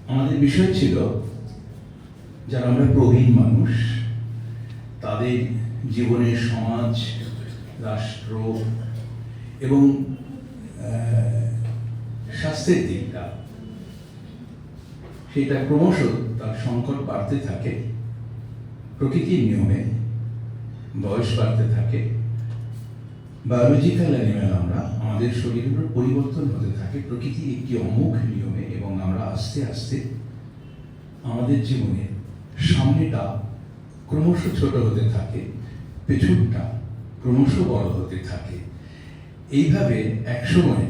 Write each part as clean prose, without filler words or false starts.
আমাদের বিষয় ছিল যারা আমরা প্রবীণ মানুষ তাদের জীবনের সমাজ, রাষ্ট্র এবং স্বাস্থ্যের দিকটা সেটা ক্রমশ তার সংকট বাড়তে থাকে। প্রকৃতির নিয়মে বয়স বাড়তে থাকে, বায়োলজিক্যাল অ্যানিম্যাল আমরা, আমাদের শরীরের পরিবর্তন হতে থাকে প্রকৃতির একটি অমোঘ নিয়মে, এবং আমরা আস্তে আস্তে আমাদের জীবনে সামনেটা ক্রমশ ছোট হতে থাকে, পেছনটা ক্রমশ বড় হতে থাকে। এইভাবে একসময়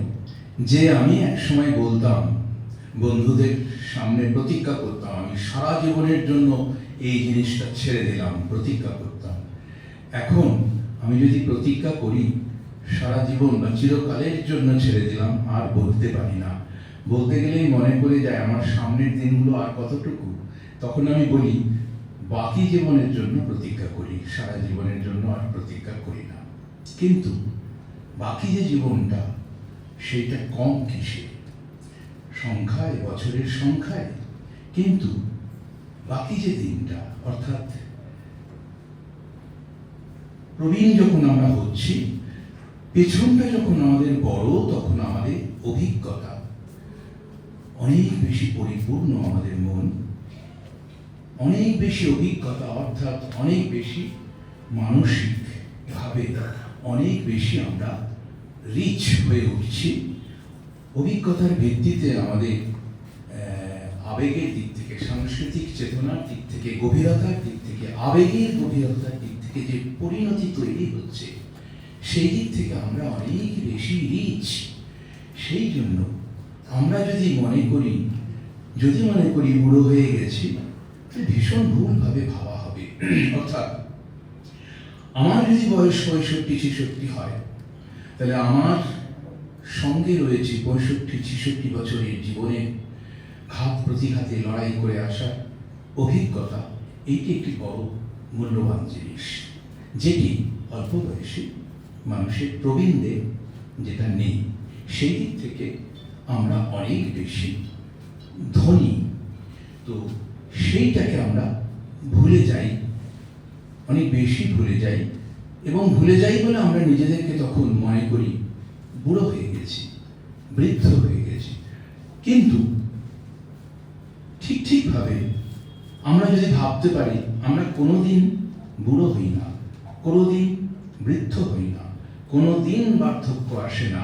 আমি একসময় বলতাম, বন্ধুদের সামনে প্রতিজ্ঞা করতাম, আমি সারা জীবনের জন্য এই জিনিসটা ছেড়ে দিলাম, প্রতিজ্ঞা করতাম। এখন আমি যদি প্রতিজ্ঞা করি সারা জীবন বা চিরকালের জন্য ছেড়ে দিলাম, আর বলতে পারি না। বলতে গেলেই মনে পড়ে যায় আমার সামনের দিনগুলো আর কতটুকু। তখন আমি বলি বাকি জীবনের জন্য প্রতিজ্ঞা করি, সারা জীবনের জন্য আর প্রতিজ্ঞা করি না। কিন্তু বাকি যে জীবনটা সেইটা কম কিসে, সংখ্যায়, বছরের সংখ্যায়, কিন্তু বাকি যে দিনটা, অর্থাৎ প্রবীণ যখন আমরা হচ্ছি, পেছনটা যখন আমাদের বড়, তখন আমাদের অভিজ্ঞতা অনেক বেশি পরিপূর্ণ, আমাদের মন অনেক বেশি অভিজ্ঞতা, অর্থাৎ অনেক বেশি মানসিকভাবে অনেক বেশি আমরা রিচ হয়ে উঠছি। অভিজ্ঞতার ভিত্তিতে আমাদের আবেগের দিক থেকে, সাংস্কৃতিক চেতনার দিক থেকে, গভীরতার দিক থেকে, আবেগের গভীরতার দিক থেকে যে পরিণতি তৈরি হচ্ছে, সেই দিক থেকে আমরা অনেক বেশি রিচ। সেই জন্য আমরা যদি মনে করি বুড়ো হয়ে গেছি, ভীষণ ভুলভাবে ভাবা হবে। অর্থাৎ আমার যদি বয়স 65-66 হয়, তাহলে আমার সঙ্গে রয়েছে 65-66 বছরের জীবনে ঘাত প্রতিঘাতে লড়াই করে আসা অভিজ্ঞতা। এইটি একটি বড় মূল্যবান জিনিস, যেটি অল্প বয়সী মানুষের, প্রবীণদের যেটা নেই। সেই দিক থেকে আমরা অনেক বেশি ধনী। তো সেইটাকে আমরা ভুলে যাই, অনেক বেশি ভুলে যাই, এবং ভুলে যাই বলে আমরা নিজেদেরকে তখন মনে করি বুড়ো হয়ে গেছি, বৃদ্ধ হয়ে গেছি। কিন্তু ঠিকভাবে আমরা যদি ভাবতে পারি, আমরা কোনোদিন বুড়ো হই না, কোনোদিন বৃদ্ধ হই না, কোনোদিন বার্ধক্য আসে না।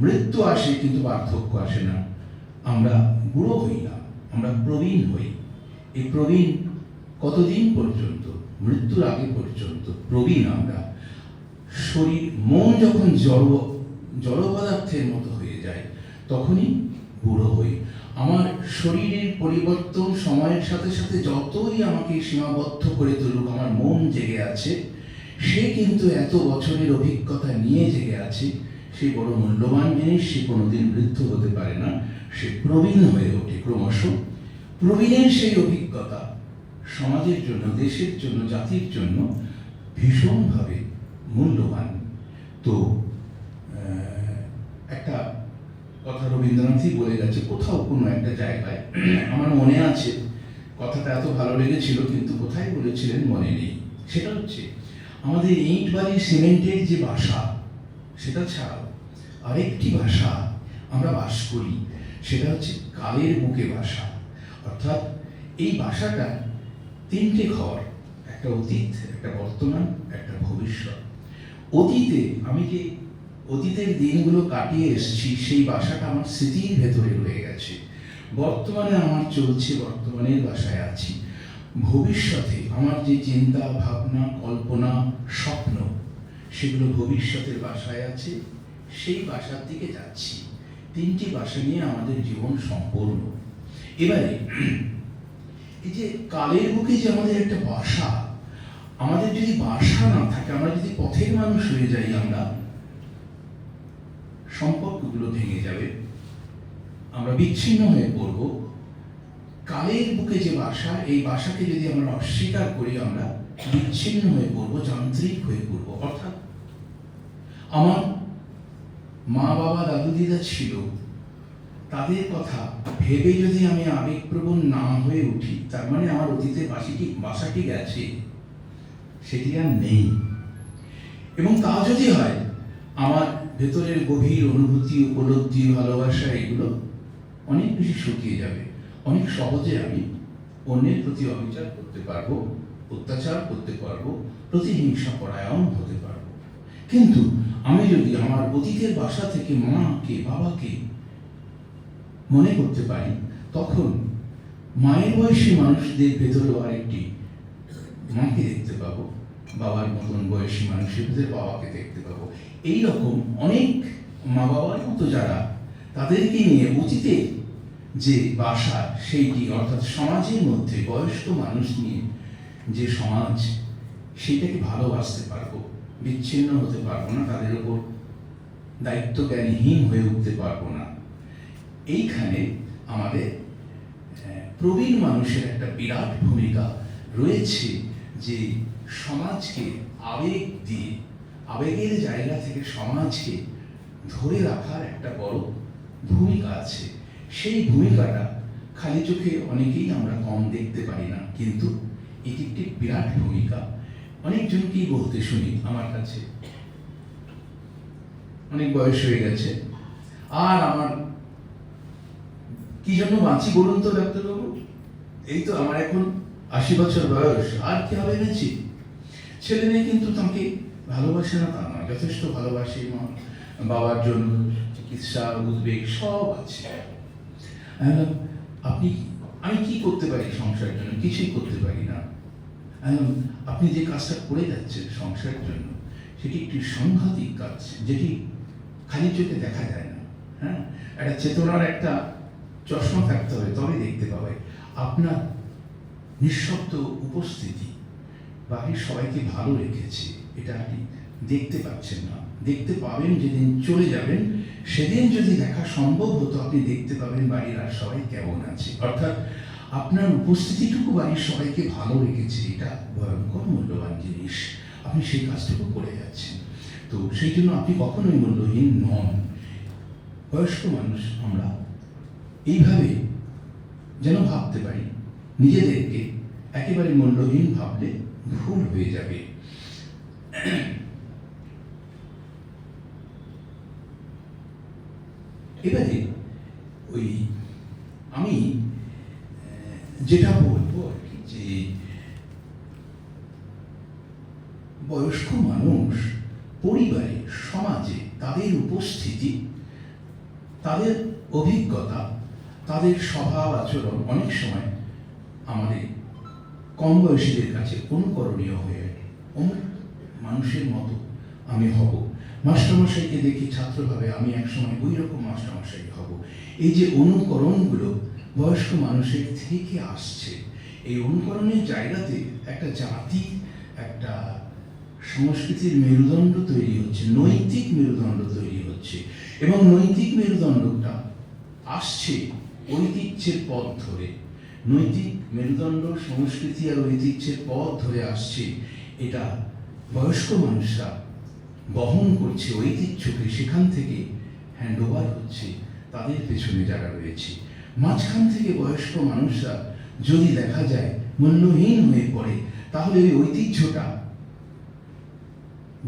মৃত্যু আসে কিন্তু বার্ধক্য আসে না। আমরা বুড়ো হই না, আমরা প্রবীণ হই। এই প্রবীণ কতদিন পর্যন্ত? মৃত্যুর আগে পর্যন্ত প্রবীণ আমরা। শরীর, মন যখন জড় পদার্থের মতো হয়ে যায়, তখনই বুড়ো হই। আমার শরীরের পরিবর্তন সময়ের সাথে সাথে যতই আমাকে সীমাবদ্ধ করে তুলুক, আমার মন জেগে আছে, সে কিন্তু এত বছরের অভিজ্ঞতা নিয়ে জেগে আছে। সে বড় মূল্যবান জিনিস, সে কোনোদিন বৃদ্ধ হতে পারে না, সে প্রবীণ হয়ে ওঠে ক্রমশ। প্রবীণের সেই অভিজ্ঞতা সমাজের জন্য, দেশের জন্য, জাতির জন্য ভীষণভাবে মূল্যবান। তো একটা কথা রবীন্দ্রনাথই বলে গেছে কোথাও, কোনো একটা জায়গায়, আমার মনে আছে, কথাটা এত ভালো লেগেছিল, কিন্তু কোথায় বলেছিলেন মনে নেই। সেটা হচ্ছে আমাদের ইট বালি সিমেন্টের যে বাসা, সেটা ছাড়াও আরেকটি ভাষা আমরা বাস করি, সেটা হচ্ছে কালের বুকে বাসা। অর্থাৎ এই ভাষাটা তিনটে ঘর, একটা অতীত, একটা বর্তমান, একটা ভবিষ্যৎ। অতীতে আমি যে অতীতের দিনগুলো কাটিয়ে এসেছি, সেই বাসাটা আমার স্মৃতির ভেতরে রয়ে গেছে। বর্তমানে আমার চলছে, বর্তমানের বাসায় আছি। ভবিষ্যতে আমার যে চিন্তা, ভাবনা, কল্পনা, স্বপ্ন, সেগুলো ভবিষ্যতের বাসায় আছে, সেই বাসার দিকে যাচ্ছি। তিনটি বাসা নিয়ে আমাদের জীবন সম্পূর্ণ। এবারে এই যে কালের বুকে যে আমাদের একটা বাসা, আমাদের যদি বাসা না থাকে, আমরা যদি পথের মানুষ হয়ে যাই, আমরা সম্পর্কগুলো ভেঙে যাবে, আমরা বিচ্ছিন্ন হয়ে পড়ব। কালের বুকে যে বাসা, এই বাসাকে যদি আমরা অস্বীকার করি, আমরা বিচ্ছিন্ন হয়ে পড়ব, যান্ত্রিক হয়ে পড়ব। অর্থাৎ আমার মা বাবা, দাদু দিদা ছিল, তাদের কথা ভেবে যদি আমি আবেগপ্রবণ না হয়ে উঠি, তার মানে আমার অতীতের বাসাটি গেছে, সেটি আর নেই। এবং তা যদি হয়, আমার ভেতরের গভীর অনুভূতি, উপলব্ধি, ভালোবাসা এগুলো অনেক বেশি শুকিয়ে যাবে। অনেক সহজে আমি অন্যের প্রতি অবিচার করতে পারবো, অত্যাচার করতে পারবো, প্রতিহিংসা পরায়ণ হতে পারবো। কিন্তু আমি যদি আমার অতীতের বাসা থেকে মাকে, বাবাকে মনে করতে পারি, তখন মায়ের বয়সী মানুষদের ভেতরেও আরেকটি মাকে দেখতে পাবো, বাবার মতন বয়সী মানুষের ভেতরে বাবাকে দেখতে পাবো। এইরকম অনেক মা বাবার মতো যারা, তাদেরকে নিয়ে অতীতে যে বাসা, সেইটি অর্থাৎ সমাজের মধ্যে বয়স্ক মানুষ নিয়ে যে সমাজ, সেইটাকে ভালোবাসতে পারবো, বিচ্ছিন্ন হতে পারবো না, তাদের উপর দায়িত্ব জ্ঞানহীন হয়ে উঠতে পারবো না। এইখানে আমাদের প্রবীণ মানুষের একটা বিরাট ভূমিকা রয়েছে, যে সমাজকে আবেগ দিয়ে, আবেগের জায়গা থেকে সমাজকে ধরে রাখার একটা বড় ভূমিকা আছে। সেই ভূমিকাটা খালি চোখে অনেকেই আমরা কম দেখতে পারি না, কিন্তু এটি একটি বিরাট ভূমিকা। অনেকজনকেই বলতে শুনি আমার কাছে, অনেক বয়স হয়ে গেছে, আর আমার কি জন্য বাঁচি বলুন তো ডাক্তারবাবু, এই তো আমার এখন 80 বছর বয়স, আর কি হবে বেঁচে। ছেলে মেয়ে কিন্তু তাকে ভালোবাসে না তা নয়, যথেষ্ট ভালোবাসে। বাবার জন্য চিকিৎসা, উদ্বেগ সব আছে। আমি কি করতে পারি সংসারের জন্য? কিছুই করতে পারি না। আপনি যে কাজটা করে যাচ্ছেন সংসারের জন্য, সেটি একটি সাংঘাতিক কাজ, যেটি খালি চোখে দেখা যায় না। হ্যাঁ, একটা চেতনার একটা চশমা থাকতে হবে, তবে দেখতে পাবে। আপনার নিঃশব্দ উপস্থিতি বাড়ির সবাইকে ভালো রেখেছে, এটা আপনি দেখতে পাচ্ছেন না। দেখতে পাবেন যেদিন চলে যাবেন, সেদিন যদি দেখা সম্ভব হতো, আপনি দেখতে পাবেন বাড়ির আর সবাই কেমন আছে। অর্থাৎ আপনার উপস্থিতিটুকু বাড়ির সবাইকে ভালো রেখেছে, এটা ভয়ঙ্কর মূল্যবান জিনিস। আপনি সেই কাজটুকু করে যাচ্ছেন, তো সেই জন্য আপনি কখনোই মূল্যহীন নন। বয়স্ক মানুষ আমরা এইভাবে যেন ভাবতে পারি, নিজেদেরকে একেবারে মূল্যহীন ভাবলে ভুল হয়ে যাবে। এবারে ওই আমি যেটা বলবো আর কি, যে বয়স্ক মানুষ পরিবারে, সমাজে তাদের উপস্থিতি, তাদের অভিজ্ঞতা, তাদের স্বভাব আচরণ অনেক সময় আমাদের কম বয়সীদের কাছে অনুকরণীয় হয়ে ওঠে। অমুক মানুষের মতো আমি হব, মাস্টারমশাইকে দেখি ছাত্র ভাবে, আমি একসময় ওই রকম মাস্টারমশাই হব। এই যে অনুকরণগুলো বয়স্ক মানুষের থেকে আসছে, এই অনুকরণের জায়গাতে একটা জাতি, একটা সংস্কৃতির মেরুদণ্ড তৈরি হচ্ছে, নৈতিক মেরুদণ্ড তৈরি হচ্ছে। এবং নৈতিক মেরুদণ্ডটা আসছে ঐতিহ্যের পথ ধরে। নৈতিক মেরুদণ্ড সংস্কৃতি আর ঐতিহ্যের পথ ধরে আসছে। এটা বয়স্ক মানুষরা বহন করছে ঐতিহ্যকে, সেখান থেকে হ্যান্ড ওভার হচ্ছে তাদের পেছনে যারা রয়েছে। মাঝখান থেকে বয়স্ক মানুষরা যদি দেখা যায় মূল্যহীন হয়ে পড়ে, তাহলে ওই ঐতিহ্যটা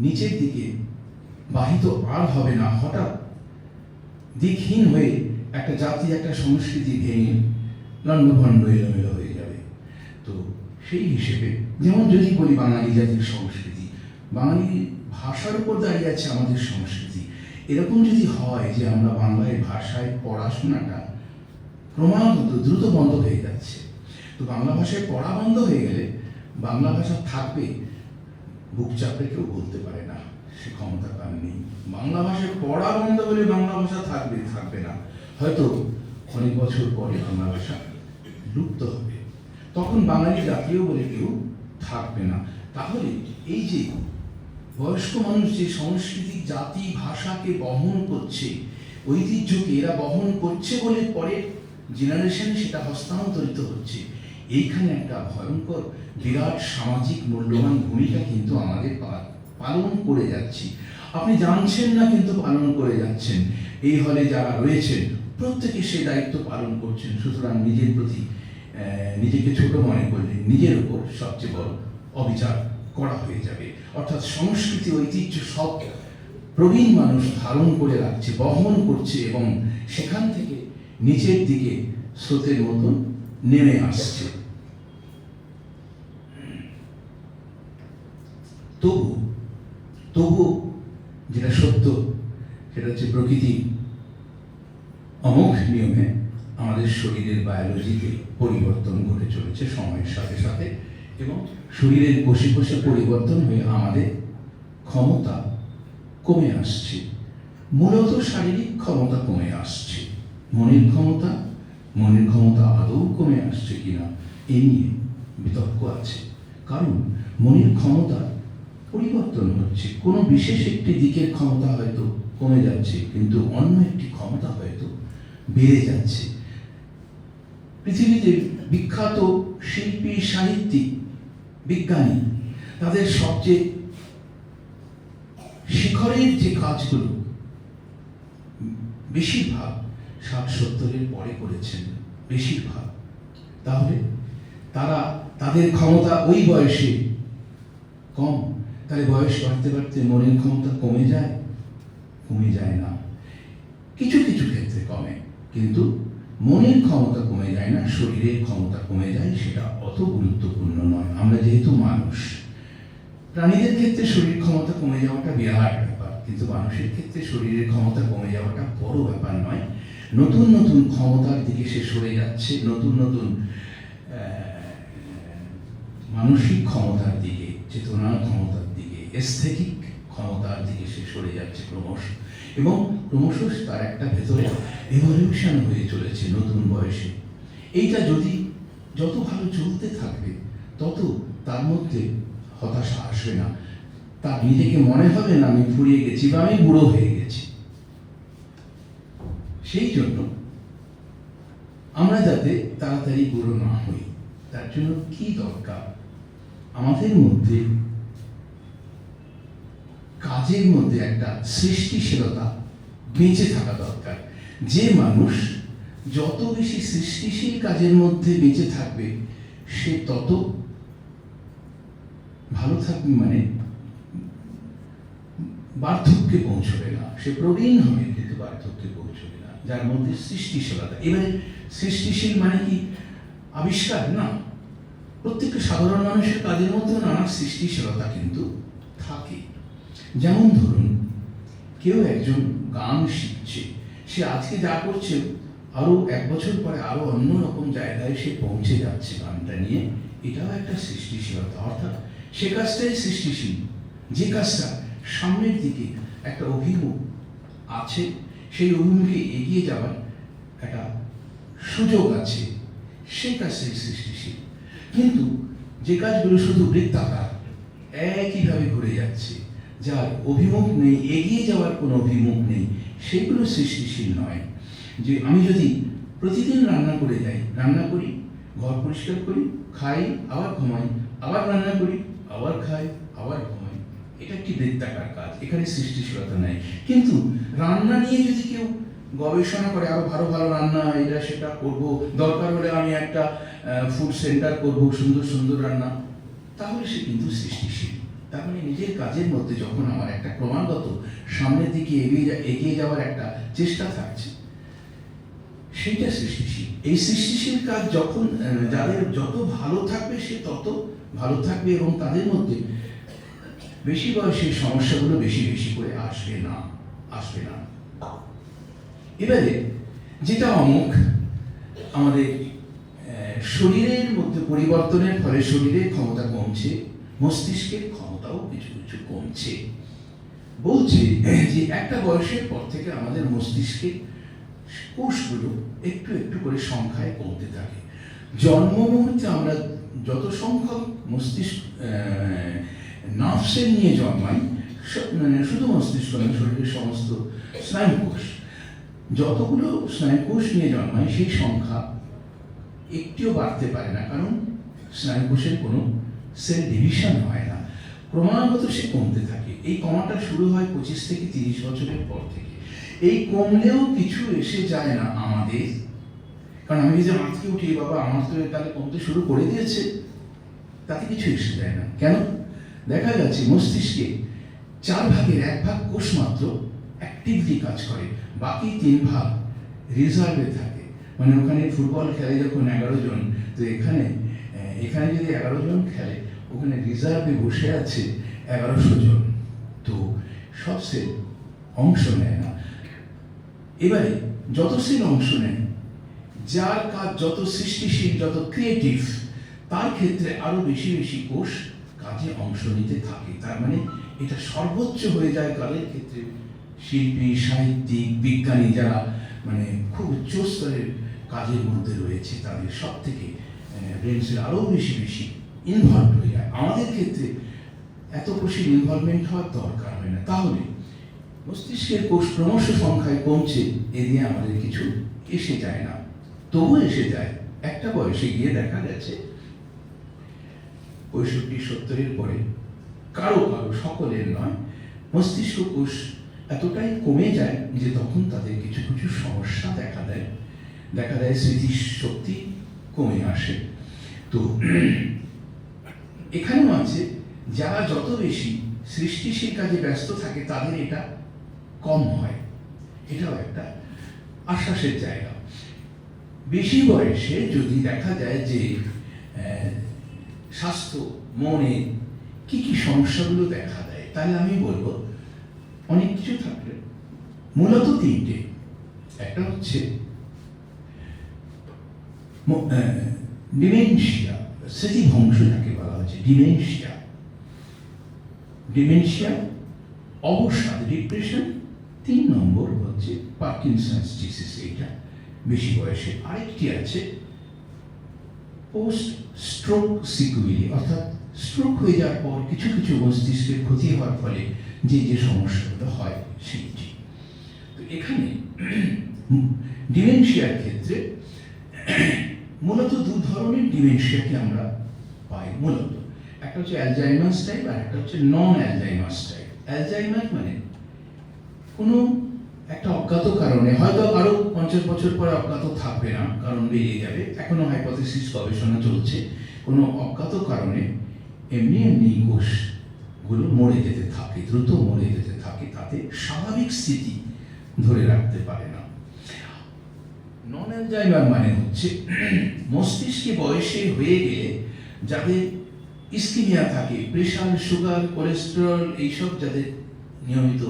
নিচের দিকে বাহিত আর হবে না। হঠাৎ দিকহীন হয়ে একটা জাতি, একটা সংস্কৃতি ভেঙে লণ্ডভণ্ড এলোমেলো হয়ে যাবে। তো সেই হিসেবে, যেমন যদি বলি বাঙালি জাতির সংস্কৃতি, বাঙালি ভাষার উপর দাঁড়িয়ে আছে আমাদের সংস্কৃতি। এরকম যদি হয় যে আমরা বাংলায় ভাষায় পড়াশোনাটা ক্রমাগত দ্রুত বন্ধ হয়ে যাচ্ছে, তো বাংলা ভাষায় পড়া বন্ধ হয়ে গেলে বাংলা ভাষা থাকবে বুক চাপড়ে কেউ বলতে পারে না, সে ক্ষমতা তার নেই। বাংলা ভাষায় পড়া বন্ধ হলে বাংলা ভাষা থাকবে না, হয়তো অনেক বছর পরে বাংলা ভাষা লুপ্ত হবে, তখন বাঙালি জাতীয় বলে কেউ থাকবে না। তাহলে এই যে বয়স্ক মানুষ যে সাংস্কৃতিক জাতি ভাষাকে বহন করছে, ঐতিহ্যকে এরা বহন করছে বলে পরের জেনারেশনে সেটা হস্তান্তরিত হচ্ছে, এইখানে একটা ভয়ঙ্কর বিরাট সামাজিক মূল্যবান ভূমিকা কিন্তু আমাদের পালন করে যাচ্ছি। আপনি জানছেন না, কিন্তু পালন করে যাচ্ছেন। এই হলে যারা রয়েছেন প্রত্যেকে সে দায়িত্ব পালন করছেন। সুতরাং নিজের প্রতি নিজেকে ছোট মনে করলে নিজের উপর সবচেয়ে বড় অবিচার করা হয়ে যাবে। অর্থাৎ সংস্কৃতি ঐতিহ্য সব প্রবীণ মানুষ ধারণ করে রাখছে, বহন করছে এবং সেখান থেকে নিচের দিকে স্রোতের মতন নেমে আসছে। তবু যেটা সত্য সেটা হচ্ছে প্রকৃতি অমোঘ নিয়মে আমাদের শরীরের বায়োলজিতে পরিবর্তন ঘটে চলেছে সময়ের সাথে সাথে, এবং শরীরের কোষে কোষে পরিবর্তন হয়ে আমাদের ক্ষমতা কমে আসছে। মূলত শারীরিক ক্ষমতা কমে আসছে, মনের ক্ষমতা আদৌ কমে আসছে কিনা এ নিয়ে বিতর্ক আছে। কারণ মনের ক্ষমতা পরিবর্তন হচ্ছে, কোনো বিশেষ একটি দিকের ক্ষমতা হয়তো কমে যাচ্ছে, কিন্তু অন্য একটি ক্ষমতা হয়তো বেড়ে যাচ্ছে। পৃথিবীতে বিখ্যাত শিল্পী, সাহিত্যিক, বিজ্ঞানী, তাদের সবচেয়ে শিখরের যে কাজগুলো বেশিরভাগ 60-70-এর পরে করেছেন বেশিরভাগ। তাহলে তাদের ক্ষমতা ওই বয়সে কম, তাহলে বয়স বাড়তে বাড়তে মনের ক্ষমতা কমে যায় না। কিছু কিছু ক্ষেত্রে কমে, কিন্তু মনের ক্ষমতা কমে যায় না, শরীরের ক্ষমতা কমে যায়। সেটা অত গুরুত্বপূর্ণ নয়। আমরা যেহেতু মানুষ, প্রাণীদের ক্ষেত্রে শরীর ক্ষমতা কমে যাওয়াটা বিরাট ব্যাপার, কিন্তু মানুষের ক্ষেত্রে শরীরের ক্ষমতা কমে যাওয়াটা বড় ব্যাপার নয়। নতুন নতুন ক্ষমতার দিকে সে সরে যাচ্ছে, নতুন নতুন মানসিক ক্ষমতার দিকে, চেতনার ক্ষমতার দিকে, এস্থেটিক ক্ষমতার দিকে সে সরে যাচ্ছে ক্রমশ, এবং ক্রমশ তার একটা ভেতরে এভলিউশন হয়ে চলেছে নতুন বয়সে। এইটা যত ভালো চলতে থাকবে তত তার মধ্যে হতাশা আসবে না, তার নিজেকে মনে হবে না আমি ফুরিয়ে গেছি বা আমি বুড়ো হয়ে গেছি। সেই জন্য আমরা যাতে তাড়াতাড়ি বুড়ো না হই, তার জন্য কি দরকার? আমাদের মধ্যে কাজের মধ্যে একটা সৃষ্টিশীলতা বেঁচে থাকা দরকার। যে মানুষ যত বেশি সৃষ্টিশীল কাজের মধ্যে বেঁচে থাকবে সে তত ভালো থাকবে, মানে বার্ধক্যে পৌঁছবে না। সে প্রবীণ হবে কিন্তু বার্ধক্যে পৌঁছবে না, যার মধ্যে সৃষ্টিশীলতা। এবারে সৃষ্টিশীল মানে কি আবিষ্কার না, প্রত্যেকটা সাধারণ মানুষের কাজের মধ্যে নানা সৃষ্টিশীলতা কিন্তু থাকে। যেমন ধরুন, কেউ একজন গান শিখছে, সে আজকে যা করছে আরো 1 বছর পরে আরো অন্যরকম জায়গায় সে পৌঁছে যাচ্ছে গানটা নিয়ে। এটাও একটা সৃষ্টিশীলতা, অর্থাৎ সে কাজটাই সৃষ্টিশীল। যে কাজটা সামনের দিকে একটা অভিমুখ আছে, সেই অভিমুখে এগিয়ে যাওয়ার একটা সুযোগ আছে, সেই কাজটাই সৃষ্টিশীল। কিন্তু যে কাজগুলো শুধু বৃত্তাকার, একইভাবে ঘুরে যাচ্ছে, যার অভিমুখ নেই, এগিয়ে যাওয়ার কোনো অভিমুখ নেই, সেগুলো সৃষ্টিশীল নয়। যে আমি যদি প্রতিদিন রান্না করে যাই, রান্না করি, ঘর পরিষ্কার করি, খাই, আবার ঘুমাই, আবার রান্না করি, আবার খাই, আবার ঘুমাই, এটা একটি বৃত্তাকার কাজ, এখানে সৃষ্টিশীলতা নেই। কিন্তু রান্না নিয়ে যদি কেউ গবেষণা করে, আরো ভালো ভালো রান্না, এটা সেটা করবো, দরকার হলে আমি একটা ফুড সেন্টার করবো, সুন্দর সুন্দর রান্না, তাহলে সে কিন্তু সৃষ্টিশীল। তার মানে নিজের কাজের মধ্যে যখন আমার একটা ক্রমাগত সামনের দিকে এগিয়ে যাওয়ার একটা চেষ্টা থাকছে, সেইটা সৃষ্টিশীল। এই সৃষ্টিশীল কাজ যখন যাদের যত ভালো থাকবে সে তত ভালো থাকবে, এবং তাদের মধ্যে বেশি বয়সের সমস্যাগুলো বেশি বেশি করে আসবে না। এবারে যেটা অমুক, আমাদের শরীরের মধ্যে পরিবর্তনের ফলে শরীরের ক্ষমতা কমছে, মস্তিষ্কের ক্ষমতাও কিছু কিছু কমছে। বলছে যে একটা বয়সের পর থেকে আমাদের মস্তিষ্কের কোষগুলো একটু একটু করে সংখ্যায় কমতে থাকে। জন্ম মুহূর্তে আমরা যত সংখ্যক মস্তিষ্ক নার্ভসেল নিয়ে জন্মাই, মানে শুধু মস্তিষ্ক নয়, শরীরের সমস্ত স্নায়ুকোষ, যতগুলো স্নায়ুকোষ নিয়ে জন্মায় সেই সংখ্যা একটিও বাড়তে পারে না, কারণ স্নায়ুকোষের কোনো সেল ডিভিশন হয় না, ক্রমাগত সে কমতে থাকে। এই কমাটা শুরু হয় 25 থেকে 30 বছরের পর থেকে। এই কমলেও কিছু এসে যায় না আমাদের, কারণ আমি যে আজকে উঠি বাবা আমার তো তাহলে কমতে শুরু করে দিয়েছে, তাতে কিছু এসে যায় না। কেন? দেখা যাচ্ছে মস্তিষ্কে 4 ভাগের 1 ভাগ কোষ মাত্র অ্যাক্টিভলি কাজ করে, বাকি 3 ভাগ রিজার্ভে থাকে। মানে ওখানে ফুটবল খেলে যখন 11 জন, তো এখানে যদি 11 জন খেলে, ওখানে রিজার্ভে বসে আছে 1100 জন, তো সব সেল অংশ নেয় না। এবারে যত সেল অংশ নেয়, যার কাজ যত সৃষ্টিশীল, যত ক্রিয়েটিভ, তার ক্ষেত্রে আরো বেশি বেশি কোষ কাজে অংশ নিতে থাকে। তার মানে এটা সর্বোচ্চ হয়ে যায় কালের ক্ষেত্রে। শিল্পী, সাহিত্যিক, বিজ্ঞানী যারা মানে খুব উচ্চ স্তরের কাজের মধ্যে রয়েছে, তাদের সব থেকে ব্রেন সেল আরো বেশি বেশি ইনভলভ হয়ে যায়। আমাদের ক্ষেত্রে এত কোষের ইনভলভমেন্ট হওয়ার দরকার হয় না। তাহলে মস্তিষ্কের কোষ ক্রমশ সংখ্যায় কমছে, এ দিয়ে আমাদের কিছু এসে যায় না। তবু এসে যায় একটা বয়সে গিয়ে দেখা গেছে 65-70-এর পরে কারো কারো, সকলের নয়, মস্তিষ্ক কোষ এতটাই কমে যায় যে তখন তাদের কিছু কিছু সমস্যা দেখা দেয়, স্মৃতিশক্তি কমে আসে। তো এখানেও আছে যারা যত বেশি সৃষ্টিশীল কাজে ব্যস্ত থাকে তাদের এটা কম হয়, এটাও একটা আশ্বাসের জায়গা। বেশি বয়সে যদি দেখা যায় যে স্বাস্থ্য, মনে কি কি সমস্যাগুলো দেখা দেয়, তাহলে আমি বলবো অনেক কিছু থাকলে মূলত 3টে। একটা হচ্ছে ডিমেনশিয়া, স্মৃতিভ্রংশ যাকে বলা হচ্ছে ডিমেনশিয়া, অবসাদ, ডিপ্রেশন। 3 নম্বর হচ্ছে পার্কিনসন্স ডিজিজ, এইটা বেশি বয়সে। আরেকটি আছে পোস্ট স্ট্রোক সিকুয়েলি, অর্থাৎ স্ট্রোক হয়ে যাওয়ার পর কিছু কিছু মস্তিষ্কের ক্ষতি হওয়ার ফলে যে যে সমস্যাগুলো হয় সেইটি। তো এখানে ডিমেনশিয়ার ক্ষেত্রে মূলত 2 ধরনের ডিমেনশিয়াকে আমরা পাই মূলত। একটা হচ্ছে অ্যালজাইমার্স টাইপ, আর একটা হচ্ছে নন অ্যালজাইমার্স টাইপ। অ্যালজাইমার মানে কোনো একটা অজ্ঞাত কারণে, হয়তো আরো 50 বছর পরে অজ্ঞাত থাকবে না, কারণ বেরিয়ে যাবে, এখনো হাইপোথিসিস গবেষণা চলছে, কোনো অজ্ঞাত কারণে এমনি কোষগুলো মরে যেতে থাকে, দ্রুত মরে যেতে থাকে, তাতে স্বাভাবিক স্থিতি ধরে রাখতে পারে না। নন অ্যালজাইমার মানে হচ্ছে মস্তিষ্কে বয়সে হয়ে গেলে যাদের ইস্কিমিয়া থাকে, প্রেশার, সুগার, কোলেস্টেরল, এইসব যাদের নিয়মিত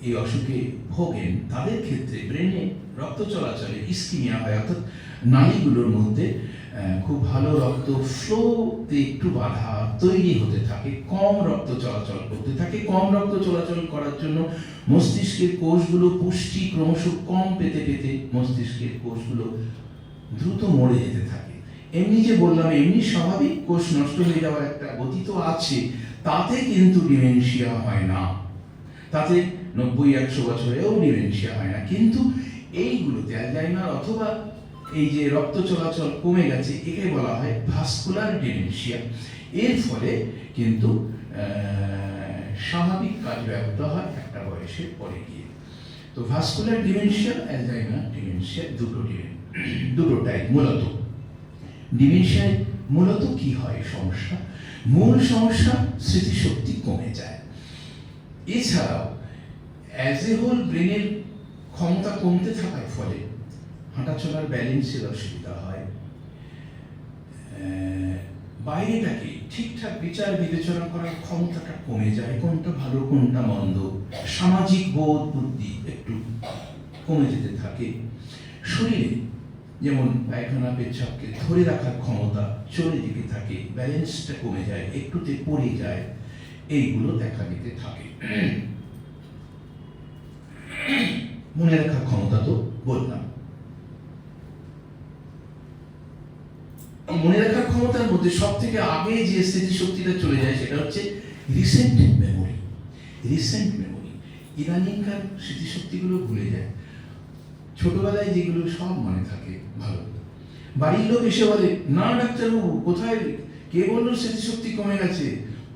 এই অসুখে ভোগেন, তাদের ক্ষেত্রে ব্রেনে রক্ত চলাচলে ইস্কিমিয়া হয়, অর্থাৎ নালীগুলোর মধ্যে খুব ভালো রক্ত ফ্লোতে একটু বাধা তৈরি হতে থাকে, কম রক্ত চলাচল করতে থাকে। কম রক্ত চলাচল করার জন্য মস্তিষ্কের কোষগুলো পুষ্টি ক্রমশ কম পেতে পেতে মস্তিষ্কের কোষগুলো দ্রুত মরে যেতে থাকে। এমনি যে বললাম, এমনি স্বাভাবিক কোষ নষ্ট হয়ে যাওয়ার একটা গতি তো আছে, তাতে কিন্তু ডিমেনশিয়া হয় না, তাতে 90-100 বছরেও ডিমেনশিয়া হয় না। কিন্তু এইগুলোতে অ্যালজাইমার অথবা এই যে রক্ত চলাচল কমে গেছে, একে বলা হয় ভাস্কুলার ডিমেনশিয়া। এর ফলে কিন্তু স্বাভাবিক কাজ ব্যাহত হয় একটা বয়সের পরে গিয়ে। তো ভাস্কুলার ডিমেনশিয়া, অ্যালজাইমার ডিমেনশিয়া দুটো টাইপ মূলত। ডিমেনশিয়ায় মূলত কি হয় সমস্যা? মূল সমস্যা স্মৃতিশক্তি কমে যায়। এছাড়াও অ্যাজ এ হোল ব্রেনের ক্ষমতা কমতে থাকার ফলে হাঁটাচলার ব্যালেন্সের অসুবিধা হয়, বাইরেটাকে ঠিকঠাক বিচার বিবেচনা করার ক্ষমতাটা কমে যায়, কোনটা ভালো কোনটা মন্দ, সামাজিক বোধ বুদ্ধি একটু কমে যেতে থাকে। শরীরে যেমন পায়খানা পেচ্ছাপকে ধরে রাখার ক্ষমতা চলে দিকে থাকে, ব্যালেন্সটা কমে যায়, একটুতে পড়ে যায়, এইগুলো দেখা দিতে থাকে। মনে রাখার ক্ষমতা তো বললাম। মনে রাখার ক্ষমতার মধ্যে সব থেকে আগে যে স্মৃতিশক্তিটা চলে যায় সেটা হচ্ছে রিসেন্ট মেমোরি। ইদানিংকার স্মৃতিশক্তিগুলো ভুলে যায়, ছোটবেলায় যেগুলো সব মনে থাকে ভালো। বাড়ির লোক এসে বলে, না ডাক্তারবাবু কোথায়, কে বললো স্মৃতিশক্তি কমে গেছে?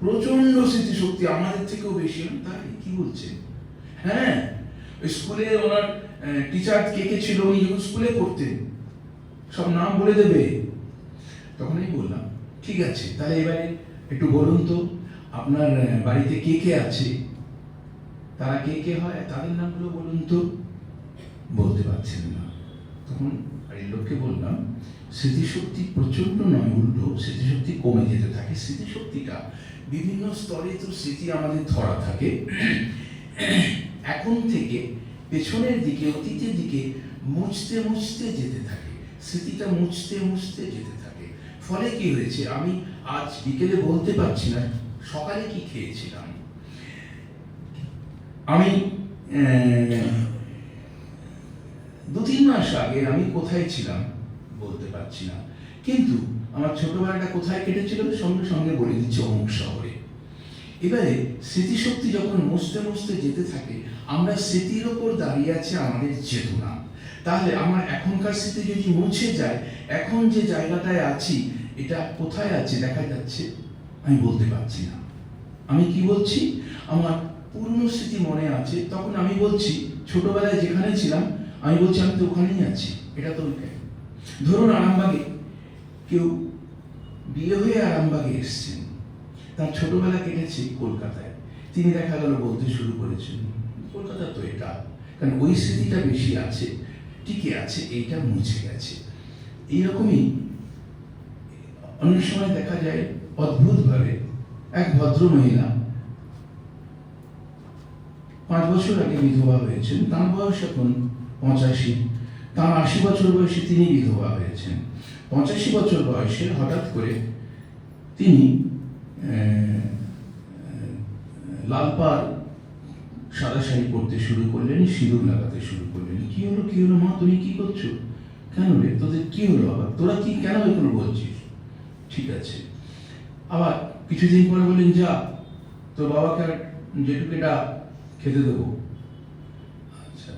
প্রচন্ড স্মৃতিশক্তি, আমাদের থেকেও বেশি। তাই কি বলছেন? হ্যাঁ, ওই স্কুলে ওনার টিচার কে কে ছিল, উনি যখন স্কুলে পড়তেন সব নাম বলে দেবে। তখন আমি বললাম ঠিক আছে, তাহলে এবারে একটু বলুন তো আপনার বাড়িতে কে কে আছে, তারা কে কে হয়, তাদের নামগুলো বলুন তো। বলতে পারছেন না। তখন বাড়ির লোককে বললাম স্মৃতিশক্তি প্রচন্ড নয়, উল্টো স্মৃতিশক্তি কমে যেতে থাকে। স্মৃতিশক্তিটা বিভিন্ন স্তরে তো স্মৃতি আমাদের ধরা থাকে, এখন থেকে পেছনের দিকে অতীতের দিকে মুছতে মুছতে যেতে থাকে, স্মৃতিটা মুছতে মুছতে যেতে থাকে। ফলে কি হয়েছে আমি আজ বিকেলে বলতে পারছি না সকালে কি খেয়েছিলাম। আমি 2-3 মাস আগে আমি কোথায় ছিলাম বলতে পারছি না, কিন্তু আমার ছোটবেলাটা কোথায় কেটেছিল সঙ্গে সঙ্গে বলে দিচ্ছে অমুক শহরে। এবারে স্মৃতিশক্তি যখন মুছতে মুছতে যেতে থাকে, আমরা স্মৃতির ওপর দাঁড়িয়ে আছে আমাদের চেতনা। তাহলে আমার এখনকার স্মৃতি যদি মুছে যায়, এখন যে জায়গাটায় আছি এটা কোথায় আছে দেখা যাচ্ছে আমি বলতে পারছি না। আমি কি বলছি, আমার পুরনো স্মৃতি মনে আছে, তখন আমি বলছি ছোটবেলায় যেখানে ছিলাম আমি বলছি আমি তো ওখানেই আছি, এটা তো ওইখানে। ধরুন আরামবাগে কেউ বিয়ে হয়ে আরামবাগে এসছেন, তার ছোটবেলা কেটেছে কলকাতায়, তিনি দেখা গেল বলতে শুরু করেছেন কলকাতা তো এটা, কারণ ওই স্মৃতিটা বেশি আছে, টিকে আছে, এইটা মুছে গেছে। এইরকমই অনেক সময় দেখা যায় অদ্ভুতভাবে এক ভদ্র মহিলা 5 বছর আগে বিধবা হয়েছেন, তার বয়স এখন 85, তার 80 বছর বয়সে তিনি বিধবা হয়েছেন। 85 বছর বয়সে হঠাৎ করে তিনি লাল পাড় সাদা শাড়ি পরতে শুরু করলেন, সিঁদুর লাগাতে শুরু করলেন। কি হলো মা, তুমি কি করছো? কেন রে, তোদের কি হলো আবার, তোরা কি কেন এগুলো বলছিস? ঠিক আছে। আবার কিছুদিন পরে বললেন যা তোর বাবাকে আর যেটুকু এটা খেতে দেবো। আচ্ছা,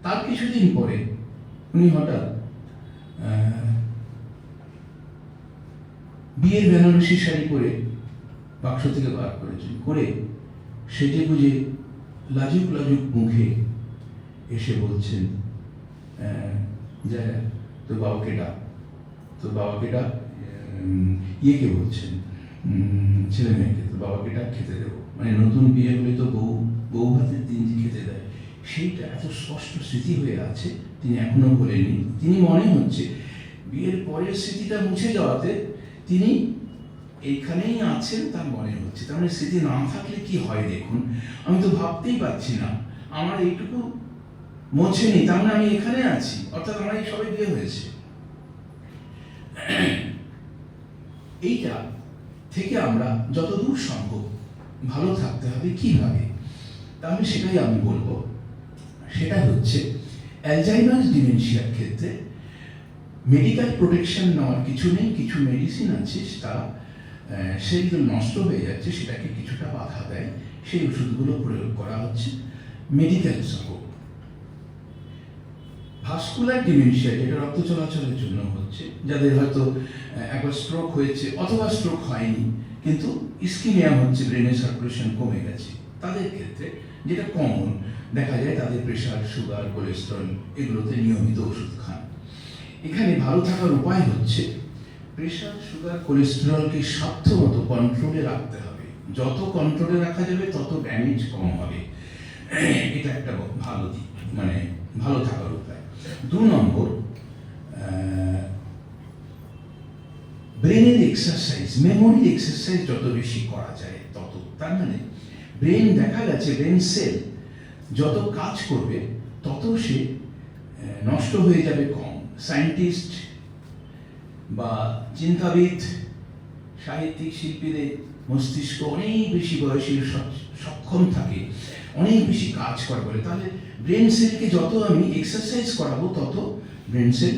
তার কিছুদিন পরে উনি হঠাৎ বিয়ের বেনারসি শাড়ি পরে বাক্স থেকে বার করেছেন, করে সেজে গুজে লাজুক লাজুক মুখে এসে বলছেন যে তোর বাবাকে ডাক, তোর বাবাকে ডাক, ইয়েকে বলছেন ছেলে মেয়েকে, তোর বাবাকে ডাক, খেতে দেবো। মানে নতুন বিয়ে হলে তো বউ ভাতের দিন যে খেতে দেয়, সেইটা এত স্পষ্ট স্মৃতি হয়ে আছে, তিনি এখনো বলেননি। তিনি মনে হচ্ছে বিয়ের পরের স্মৃতিটা মুছে যাওয়াতে তিনি এইখানেই আছেন তার মনে হচ্ছে। তার মানে স্মৃতি না থাকলে কি হয় দেখুন, আমি তো ভাবতেই পারছি না আমার এইটুকু মোছেনি, তার মানে আমি এখানে আছি, অর্থাৎ আমার এই সবে বিয়ে হয়েছে। এইটা থেকে আমরা যতদূর সম্ভব ভালো থাকতে হবে। কিভাবে? তাহলে সেটাই আমি বলবো। সেটা হচ্ছে অ্যালজাইমার্স ডিমেনশিয়ার ক্ষেত্রে মেডিকেল প্রোটেকশন নেওয়ার কিছু নেই, কিছু মেডিসিন আছে, তারা সেগুলো নষ্ট হয়ে যাচ্ছে, সেটাকে কিছুটা বাধা দেয়, সেই ওষুধগুলো প্রয়োগ করা হচ্ছে মেডিকেল সাপোর্ট। ভাস্কুলার ডিমেনশিয়া, যেটা রক্ত চলাচলের জন্য হচ্ছে, যাদের হয়তো একবার স্ট্রোক হয়েছে অথবা স্ট্রোক হয়নি কিন্তু ইস্কিমিয়া হচ্ছে, ব্রেনের সার্কুলেশন কমে গেছে, তাদের ক্ষেত্রে যেটা কমন দেখা যায় তাদের প্রেশার, সুগার, কোলেস্টেরল এগুলোতে নিয়মিত ওষুধ খান। এখানে ভালো থাকার উপায় হচ্ছে প্রেশার, সুগার, কোলেস্টেরলকে সাধ্যমতো কন্ট্রোলে রাখতে হবে। যত কন্ট্রোলে রাখা যাবে তত ড্যামেজ কম হবে। এটা একটা ভালো দিক, মানে ভালো থাকার উপায়। 2 নম্বর, ব্রেনের এক্সারসাইজ, মেমোরি এক্সারসাইজ যত বেশি করা যায় তত, তার মানে ব্রেন, দেখা গেছে ব্রেন সেল যত কাজ করবে তত সে নষ্ট হয়ে যাবে কম। সায়েন্টিস্ট বা চিন্তাবিদ, সাহিত্যিক, শিল্পীদের মস্তিষ্ক অনেক বেশি বয়সে সক্ষম থাকে, অনেক বেশি কাজ করে বলে। তাহলে ব্রেন সেলকে যত আমি এক্সারসাইজ করাবো তত ব্রেন সেল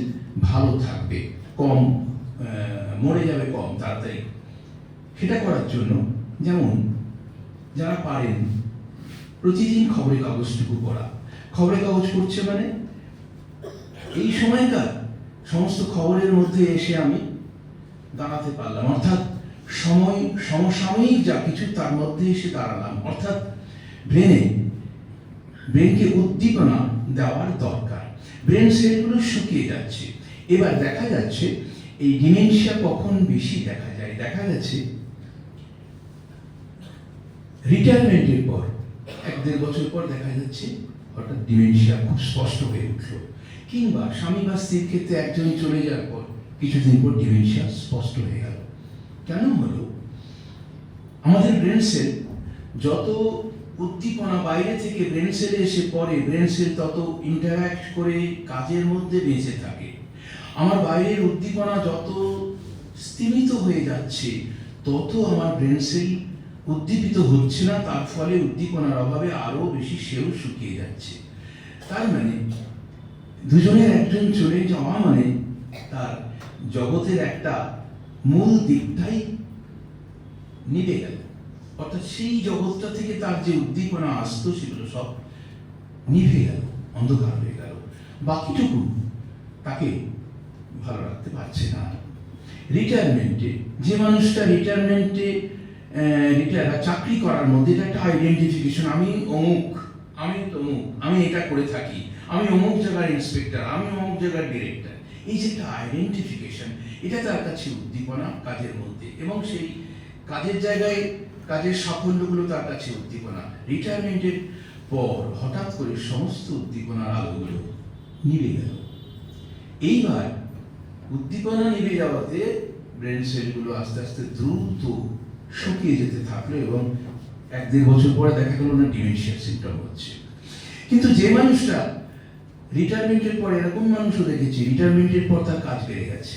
ভালো থাকবে, কম মরে যাবে কম তাড়াতাড়ি। সেটা করার জন্য যেমন যারা পারেন প্রতিদিন খবরের কাগজটুকু পড়া। খবরের কাগজ পড়ছে মানে এই সময়কার সমস্ত খবরের মধ্যে এসে আমি দাঁড়াতে পারলাম, অর্থাৎ সমসাময়িক যা কিছু তার মধ্যে এসে দাঁড়ালাম, অর্থাৎ ব্রেনে ব্রেনকে উদ্দীপনা দেওয়ার দরকার। ব্রেন সেলগুলো শুকিয়ে যাচ্ছে। এবার দেখা যাচ্ছে এই ডিমেনশিয়া কখন বেশি দেখা যায়, দেখা গেছে রিটায়ারমেন্টের পর 1-1.5 বছর পর দেখা যাচ্ছে হঠাৎ ডিমেনশিয়া খুব স্পষ্ট হয়ে উঠলো, কিংবা স্বামী বা স্ত্রীর ক্ষেত্রে একজন চলে যাওয়ার পর কিছুদিন পর ডিমেনশিয়া স্পষ্ট হয়ে গেল। কেন হলো? আমাদের ব্রেন সেল যত উদ্দীপনা বাইরে থেকে ব্রেন সেলে এসে পড়ে, ব্রেন সেল তত ইন্টারঅ্যাক্ট করে কাজের মধ্যে বেঁচে থাকে। আমার বাইরের উদ্দীপনা যত স্তিমিত হয়ে যাচ্ছে তত আমার ব্রেন সেল উদ্দীপিত হচ্ছে না, তার ফলে উদ্দীপনার অভাবে আরো বেশি সেও শুকিয়ে যাচ্ছে। তার মানে দুজনের একজন চলে যাওয়া মানে তার জগতের একটা মূল দিকটাই নিভে গেল, অর্থাৎ সেই জগৎটা থেকে তার যে উদ্দীপনা আসতো সেগুলো সব নিভে গেল, অন্ধকার হয়ে গেল। বাকিটুকু তাকে ভালো রাখতে পারছে না। রিটায়ারমেন্টে যে মানুষটা চাকরি করার মধ্যে এটা একটা আইডেন্টিফিকেশন, আমি অমুক, আমি তমুক, আমি এটা করে থাকি, আমি অমুক জায়গার ইন্সপেক্টর, আমি অমুক জায়গার ডিরেক্টর, এই যে একটা আইডেন্টিফিকেশন, এটা তার কাছে উদ্দীপনা কাজের মধ্যে, এবং সেই কাজের জায়গায় কাজের সাফল্যগুলো তার কাছে উদ্দীপনা। রিটায়ারমেন্টের পর হঠাৎ করে সমস্ত উদ্দীপনার আলোগুলো নিভে গেল। এইবার উদ্দীপনা নিভে যাওয়াতে ব্রেন সেলগুলো আস্তে আস্তে দ্রুত শুকিয়ে যেতে থাকলো, এবং 1-1.5 বছর পরে দেখা গেল না ডিমেনশিয়ার সিমটম হচ্ছে। কিন্তু যে মানুষটা রিটায়ারমেন্টের পর, এরকম মানুষও দেখেছি রিটায়ারমেন্টের পর তার কাজ বেড়ে গেছে,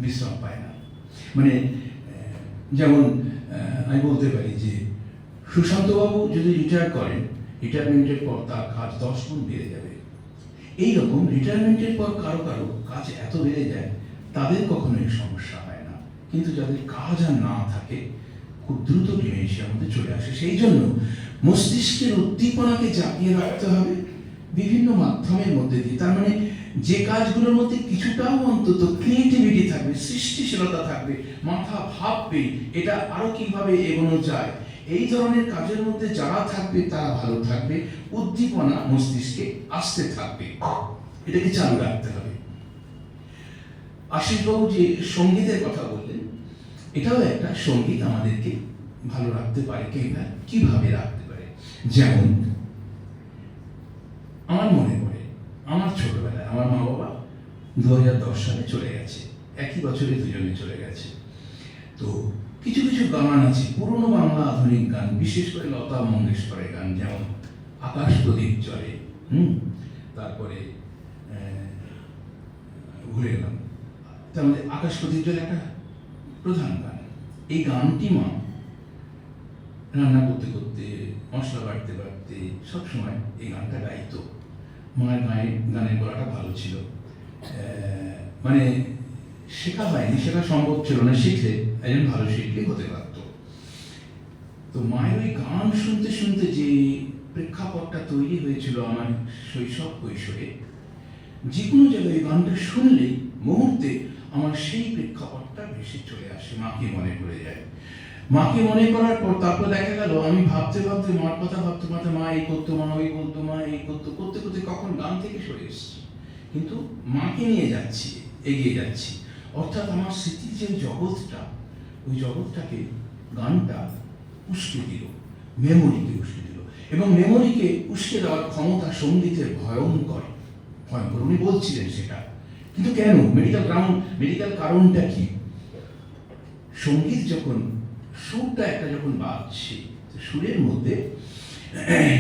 বিশ্রাম পায় না। মানে যেমন আমি বলতে পারি যে সুশান্তবাবু যদি রিটায়ার করেন, রিটায়ারমেন্টের পর তার কাজ 10 গুণ বেড়ে যাবে। এইরকম রিটায়ারমেন্টের পর কারো কারো কাজ এত বেড়ে যায় তাদের কখনোই সমস্যা হয় না, কিন্তু যাদের কাজ আর না থাকে খুব দ্রুত ডিমেনশিয়ার মধ্যে চলে আসে। সেই জন্য মস্তিষ্কের উদ্দীপনাকে জাগিয়ে রাখতে হবে বিভিন্ন মাধ্যমের মধ্যে দিয়ে। তার মানে যে কাজগুলোর মধ্যে কিছুটাও অন্তত ক্রিয়েটিভিটি থাকবে, সৃষ্টিশীলতা থাকবে, মাথা ভাববে এটা আরো কিভাবে এগোনো যায়, এই ধরনের কাজের মধ্যে যারা থাকবে তারা ভালো থাকবে, উদ্দীপনা মস্তিষ্কে আসতে থাকবে। এটাকে চালু রাখতে হবে। আশিসবাবু যে সঙ্গীতের কথা বললেন, এটাও একটা সঙ্গীত আমাদেরকে ভালো রাখতে পারে, কিংবা কিভাবে রাখতে পারে। যেমন আমার মনে পড়ে আমার ছোটবেলায় আমার মা বাবা 2010 সালে চলে গেছে, একই বছরে দুজনে চলে গেছে। তো কিছু কিছু গান আছে, পুরনো বাংলা আধুনিক গান, বিশেষ করে লতা মঙ্গেশকরের গান, যেমন আকাশ প্রদীপ জ্বলে, তারপরে ভুলে গেলাম, তার মধ্যে আকাশ প্রদীপ জ্বলে একটা প্রধান গান। এই গানটি মা রান্না করতে করতে, মশলা বাড়তে বাড়তে সবসময় এই গানটা গাইতো। মায়ের গানের গলাটা ভালো ছিল, মানে শেখা হয়নি, শেখা সম্ভব ছিল না, শিখলে একজন ভালো শিল্পী হতে পারত। তো মায়ের ওই গান শুনতে শুনতে যে প্রেক্ষাপটটা তৈরি হয়েছিল আমার শৈশব কৈশোরে, যে কোনো জায়গায় ওই গানটা শুনলে মুহূর্তে আমার সেই প্রেক্ষাপটটা ভেসে চলে আসে, মাকে মনে পড়ে যায়। মাকে মনে করার পর তারপর দেখা গেল আমি ভাবতে ভাবতে মার কথা ভাবতে ভাবতে, মা এই করতো, মা ওই বলতো, মা এই করতো, করতে করতে কখন গান থেকে সরে এসেছি, কিন্তু মাকে নিয়ে যাচ্ছি, এগিয়ে যাচ্ছি। অর্থাৎ আমার স্মৃতির যে জগৎটা, ওই জগৎটাকে গানটা উস্কে দিল, মেমোরিকে উস্কে দিল, এবং মেমোরিকে উস্কে দেওয়ার ক্ষমতা সঙ্গীতের ভয়ঙ্কর ভয়ঙ্কর। উনি বলছিলেন সেটা, কিন্তু কেন? মেডিকেল কারণটা কি? সঙ্গীত যখন সুরটা একটা যখন বাজছে, সুরের মধ্যে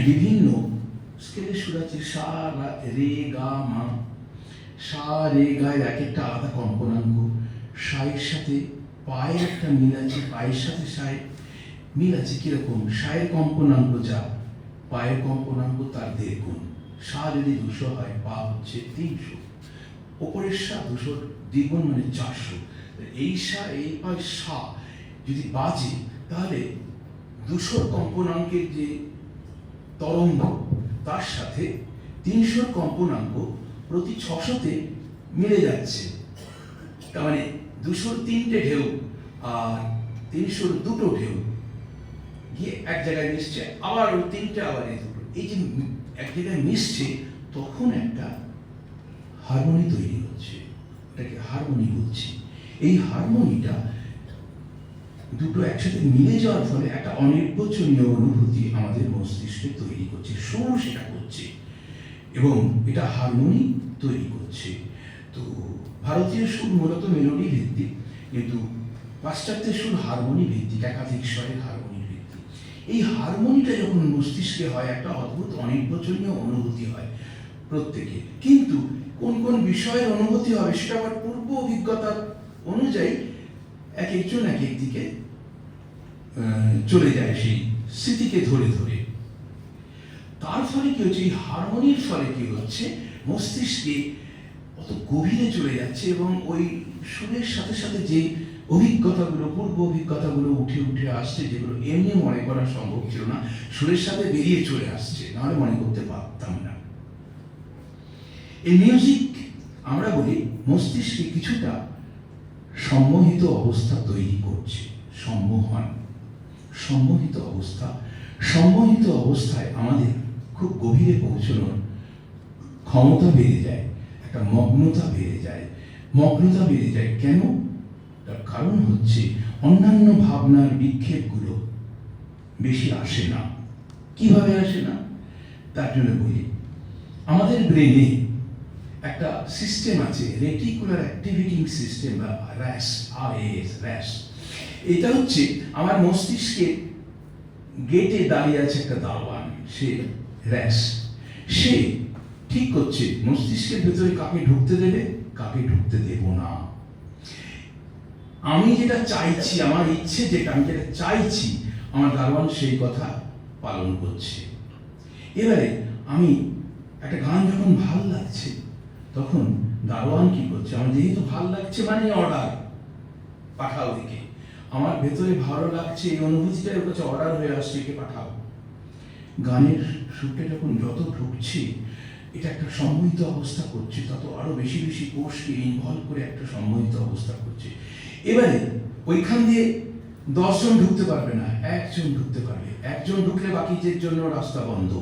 বিভিন্ন স্কেলের সুর আছে, সা রে গা মা। সা রে গায়ের এক একটা আলাদা কম্পনাঙ্ক, সায়ের সাথে পায়ের একটা মিল আছে, পায়ের সাথে সায়ের মিল আছে। কিরকম? সায়ের কম্পনাঙ্ক যা, পায়ের কম্পনাঙ্ক তার 1.5 গুণ। সা যদি 200 হয়, পা হচ্ছে 300, ওপরের সা 200 দ্বিগুণ মানে 400। এই সা এই পা সা যদি বাজে, তাহলে 200 কম্পনাঙ্কের যে তরঙ্গ, তার সাথে 300 কম্পনাঙ্ক প্রতি 600-তে মিলে যাচ্ছে। তার মানে 200-র 3টে ঢেউ আর 300-র 2টো ঢেউ গিয়ে এক জায়গায় মিশছে, আবার ওই 3টে, আবার এই 2টো, এই যে এক জায়গায় মিশছে, তখন একটা হারমোনি তৈরি হচ্ছে, এটাকে হারমোনি বলছি। এই হারমোনিটা দুটো একসাথে মিলে যাওয়ার ফলে একটা অনির্বচনীয় অনুভূতি আমাদের মস্তিষ্কে তৈরি করছে, সুর সেটা করছে এবং এটা হারমোনি তৈরি করছে। তো ভারতীয় সুর মূলত মেলোডি ভিত্তিক, কিন্তু পাশ্চাত্যের সুর হারমোনি ভিত্তিক, একাধিক স্বরের হারমোনি ভিত্তিক। এই হারমোনিটা যখন মস্তিষ্কে হয়, একটা অদ্ভুত অনির্বচনীয় অনুভূতি হয় প্রত্যেকে। কিন্তু কোন কোন বিষয়ের অনুভূতি হবে সেটা আবার পূর্ব অভিজ্ঞতা অনুযায়ী এক একজন এক এক দিকে চলে যায়, সেই স্মৃতিকে ধরে ধরে। তার ফলে কি হচ্ছে, এই হারমোনির ফলে কি হচ্ছে, মস্তিষ্কে অত গভীরে চলে যাচ্ছে এবং ওই সুরের সাথে সাথে যে অভিজ্ঞতাগুলো, পূর্ব অভিজ্ঞতাগুলো উঠে উঠে আসছে, যেগুলো এমনি মনে করা সম্ভব ছিল না, সুরের সাথে বেরিয়ে চলে আসছে, নাহলে মনে করতে পারতাম না। এই মিউজিক আমরা বলি মস্তিষ্কে কিছুটা সম্মোহিত অবস্থা তৈরি করছে। সম্মোহিত অবস্থায় আমাদের খুব গভীরে পৌঁছানোর ক্ষমতা বেড়ে যায়, একটা মগ্নতা বেড়ে যায়। কেন? তার কারণ হচ্ছে অন্যান্য ভাবনার বিক্ষেপগুলো বেশি আসে না। কিভাবে আসে না? তার জন্য বলি, আমাদের ব্রেনে একটা সিস্টেম আছে, রেটিকুলার অ্যাক্টিভেটিং সিস্টেম বা RAS। এটা হচ্ছে আমার মস্তিষ্কের গেটে দাঁড়িয়ে আছে একটা দারোয়ান, সে ঠিক করছে মস্তিষ্কের ভেতরে কাকে ঢুকতে দেবে, কাকে ঢুকতে দেব না। আমি যেটা চাইছি, আমার ইচ্ছে যেটা, আমি যেটা চাইছি, আমার দারোয়ান সেই কথা পালন করছে। এবারে আমি একটা গান যখন ভাল লাগছে, তখন দারোয়ান কি করছে, আমার যেহেতু ভাল লাগছে মানে অর্ডার পাঠাও দিকে, আমার ভেতরে ভালো লাগছে, এই অনুভূতিটা ওর কাছে অর্ডার হয়ে আসছে, একে পাঠাও। গানের সুরটা যখন যত ঢুকছে, এটা একটা সম্মোহিত অবস্থা করছে, তত আরো বেশি বেশি কোষকে ইনভলভ করে একটা সম্মোহিত অবস্থা করছে। এবারে ওইখান দিয়ে 10 জন ঢুকতে পারবে না, একজন ঢুকতে পারবে। একজন ঢুকলে বাকিদের জন্য রাস্তা বন্ধ।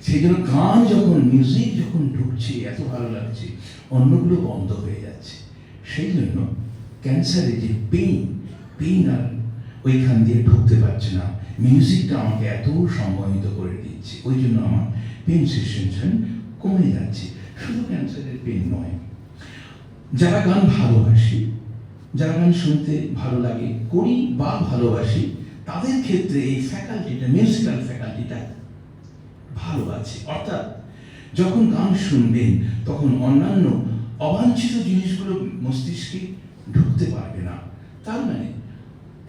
সেই জন্য গান যখন, মিউজিক যখন ঢুকছে, এত ভালো লাগছে, অন্যগুলো বন্ধ হয়ে যাচ্ছে। সেই জন্য ক্যান্সারে যে পেইন আর ওইখান দিয়ে ঢুকতে পারছে না, মিউজিকটা আমাকে এত সম্মোহিত করে দিচ্ছে, ওই জন্য আমার পেইন সেনসেশন কমে যাচ্ছে। শুধু ক্যান্সারের পেইন নয়, যারা গান ভালোবাসি, যারা গান শুনতে ভালো লাগে, করি বা ভালোবাসি, তাদের ক্ষেত্রে এই ফ্যাকাল্টিটা, মিউজিক্যাল ফ্যাকাল্টিটা ভালো আছে। অর্থাৎ যখন গান শুনবেন, তখন অন্যান্য অবাঞ্ছিত জিনিসগুলো মস্তিষ্কে ঢুকতে পারবে না। তার মানে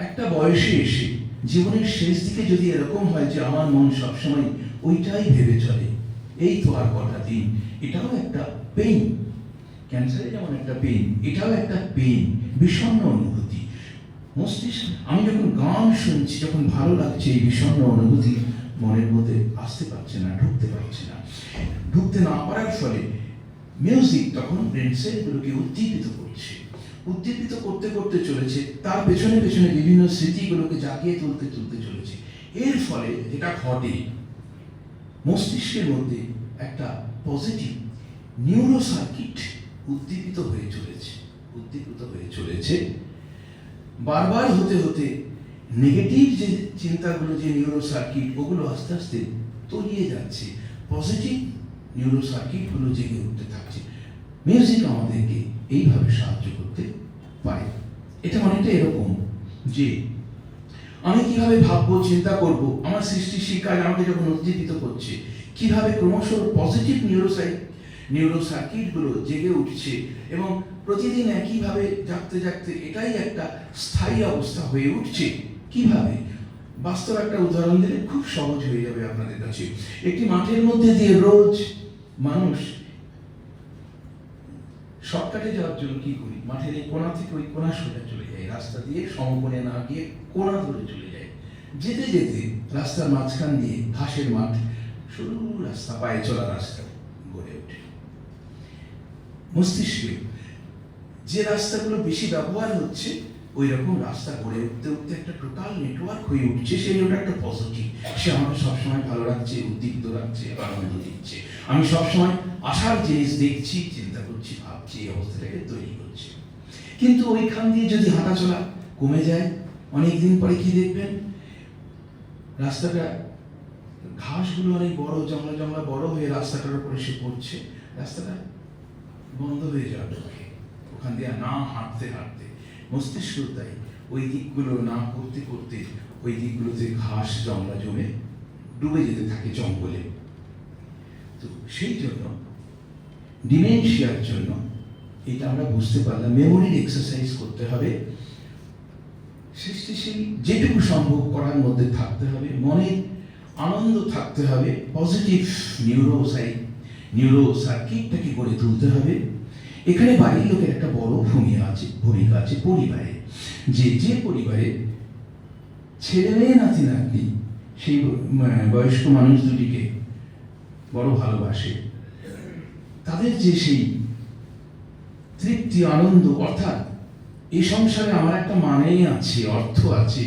একটা বয়সে এসে, জীবনের শেষ দিকে যদি এরকম হয় যে আমার মন সবসময় ওইটাই ভেবে চলে, এই তো আর কটা দিন, এটাও একটা পেইন। ক্যান্সারে যেমন একটা পেইন, এটাও একটা পেইন, বিষণ্ণ অনুভূতি। মস্তিষ্ক, আমি যখন গান শুনছি, যখন ভালো লাগছে, এই বিষণ্ণ অনুভূতি মনের মধ্যে আসতে পারছে না, ঢুকতে পারছে না। ঢুকতে না পারার ফলে মিউজিক তখন ব্রেন সেলগুলোকে উদ্দীপিত করতে করতে চলেছে, তার পেছনে পেছনে বিভিন্ন স্মৃতিগুলোকে জাগিয়ে তুলতে চলেছে। এর ফলে যেটা ঘটে, মস্তিষ্কের মধ্যে একটা পজিটিভ নিউরো সার্কিট উদ্দীপিত হয়ে চলেছে। বারবার হতে হতে নেগেটিভ যে চিন্তাগুলো, যে নিউরো সার্কিট, ওগুলো আস্তে আস্তে তলিয়ে যাচ্ছে, পজিটিভ নিউরো সার্কিটগুলো জেগে উঠতে থাকছে। মিউজিক আমাদেরকে এইভাবে সাহায্য করতে পারে। এটা অনেকটা এরকম যে আমি কিভাবে ভাববো, চিন্তা করব, আমার সৃষ্টিশীল কাজ আমাকে যখন উদ্দীপিত করছে, কিভাবে ক্রমশ পজিটিভ নিউরো সার্কিটগুলো জেগে উঠছে এবং প্রতিদিন একইভাবে জাগতে জাগতে এটাই একটা স্থায়ী অবস্থা হয়ে উঠছে। কিভাবে? বাস্তব একটা উদাহরণ দিলে খুব সহজ হয়ে যাবে আপনাদের কাছে। একটি মাঠের মধ্যে দিয়ে রোজ মানুষ শর্টকাটে যাওয়ার জন্য কি করি, মাঠের এই কোণা থেকে ওই কোণা সোজা চলে যায়, রাস্তা দিয়ে সমকোণে না গিয়ে কোণা ধরে চলে যায়। যেতে যেতে রাস্তার মাঝখান দিয়ে ঘাসের মাঠ, সরু রাস্তা, পায়ে চলা রাস্তা গড়ে ওঠে। মস্তিষ্কে যে রাস্তাগুলো বেশি ব্যবহার হচ্ছে, ওই রকম রাস্তা গড়ে উঠতে উঠতে একটা টোটাল নেটওয়ার্ক হয়ে উঠছে, সেই ওটা একটা পজিটিভ। সে আমাকে সবসময় ভালো রাখছে, উদ্দীপ্ত রাখছে, আনন্দ দিচ্ছে। আমি সবসময় আশার জিনিস দেখছি, চিন্তা করছি, ভাবছি, এই অবস্থাটাকে তৈরি করছে। কিন্তু ওইখান দিয়ে যদি হাঁটাচলা কমে যায়, অনেকদিন পরে কি দেখবেন, রাস্তাটা ঘাসগুলো অনেক বড়, জংলা জংলা বড় হয়ে রাস্তাটার উপরে এসে পড়ছে, রাস্তাটা বন্ধ হয়ে যাবে। ওখান দিয়ে না হাঁটতে হাঁটতে মস্তিষ্ক তাই ওই দিকগুলো না করতে করতে ওই দিকগুলোতে ঘাস জংলা জমে ডুবে যেতে থাকে জঙ্গলে। তো সেই জন্য ডিমেনশিয়ার জন্য এটা আমরা বুঝতে পারলাম, মেমোরির এক্সারসাইজ করতে হবে, সৃষ্টিশীল যেটুকু সম্ভব করার মধ্যে থাকতে হবে, মনের আনন্দ থাকতে হবে, পজিটিভ নিউরো সার্কিটটাকে গড়ে তুলতে হবে। এখানে বাড়ির লোকের একটা বড় ভূমিকা আছে পরিবারে। যে পরিবারে ছেলে মেয়ে নাতি নাতনি সেই বয়স্ক মানুষ দুটিকে বড় ভালোবাসে, তাদের যে সেই তৃপ্তি আনন্দ, অর্থাৎ এই সংসারে আমার একটা মানে আছে, অর্থ আছে,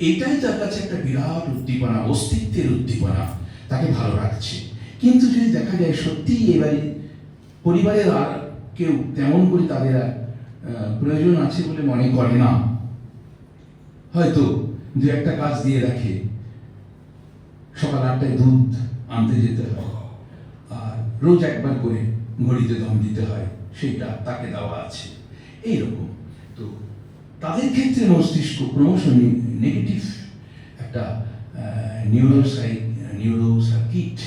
এটাই তার কাছে একটা বিরাট উদ্দীপনা, অস্তিত্বের উদ্দীপনা, তাকে ভালো রাখছে। কিন্তু যদি দেখা যায় সত্যি এবারে পরিবারের আর কেউ তেমন করে তাদের প্রয়োজন আছে বলে মনে করে না, হয়তো দু একটা কাজ দিয়ে রাখে, সকাল 8টায় দুধ আনতে যেতে হয়, আর রোজ একবার করে ঘড়িতে দম দিতে হয়, সেটা তাকে দেওয়া আছে, এইরকম। তো তাদের ক্ষেত্রে মস্তিষ্ক ক্রমশ নেগেটিভ একটা নিউরো সার্কিট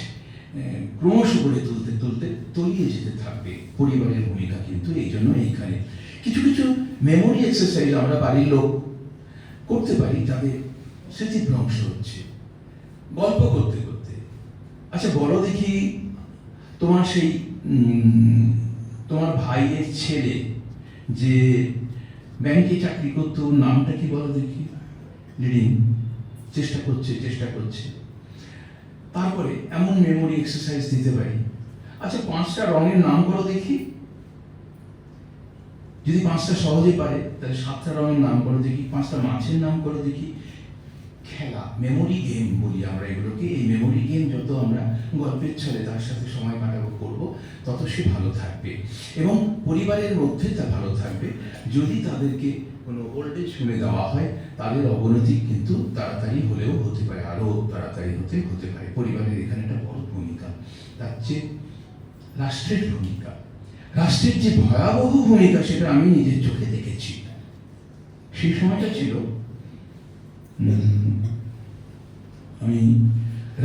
ক্রমশ গড়ে তুলতে তুলতে তলিয়ে যেতে থাকবে। পরিবারের ভূমিকা কিন্তু এই জন্য এইখানে কিছু কিছু মেমোরি এক্সারসাইজ আমরা বাড়ির লোক করতে পারি, যাদের স্মৃতিভ্রংশ হচ্ছে গল্প করতে করতে। আচ্ছা বলো দেখি, তোমার সেই তোমার ভাইয়ের ছেলে যে ব্যাংকে চাকরি করতো, নামটা কি বলো দেখি? লিডিং চেষ্টা করছে। তারপরে এমন মেমোরি এক্সারসাইজ দিতে পারি, আচ্ছা 5টা রঙের নাম করো দেখি। যদি 5টা সহজে পারে, তাহলে 7টা রঙের নাম করো দেখি, 5টা মাছের নাম করো দেখি। খেলা, মেমোরি গেম বলি আমরা এগুলোকে। এই মেমোরি গেম যত আমরা গল্পের ছলে তার সাথে সময় করব, তত সে ভালো থাকবে এবং পরিবারের মধ্যে তা ভালো থাকবে। যদি তাদেরকে কোনো ওল্ড এজ হোমে দেওয়া হয়, তাদের অবনতি কিন্তু তাড়াতাড়ি হলেও হতে পারে, আরও তাড়াতাড়ি হতে পারে। পরিবারের এখানে একটা বড় ভূমিকা। তার চেয়ে রাষ্ট্রের ভূমিকা, রাষ্ট্রের যে ভয়াবহ ভূমিকা, সেটা আমি নিজের চোখে দেখেছি। সেই সময়টা ছিল, আমি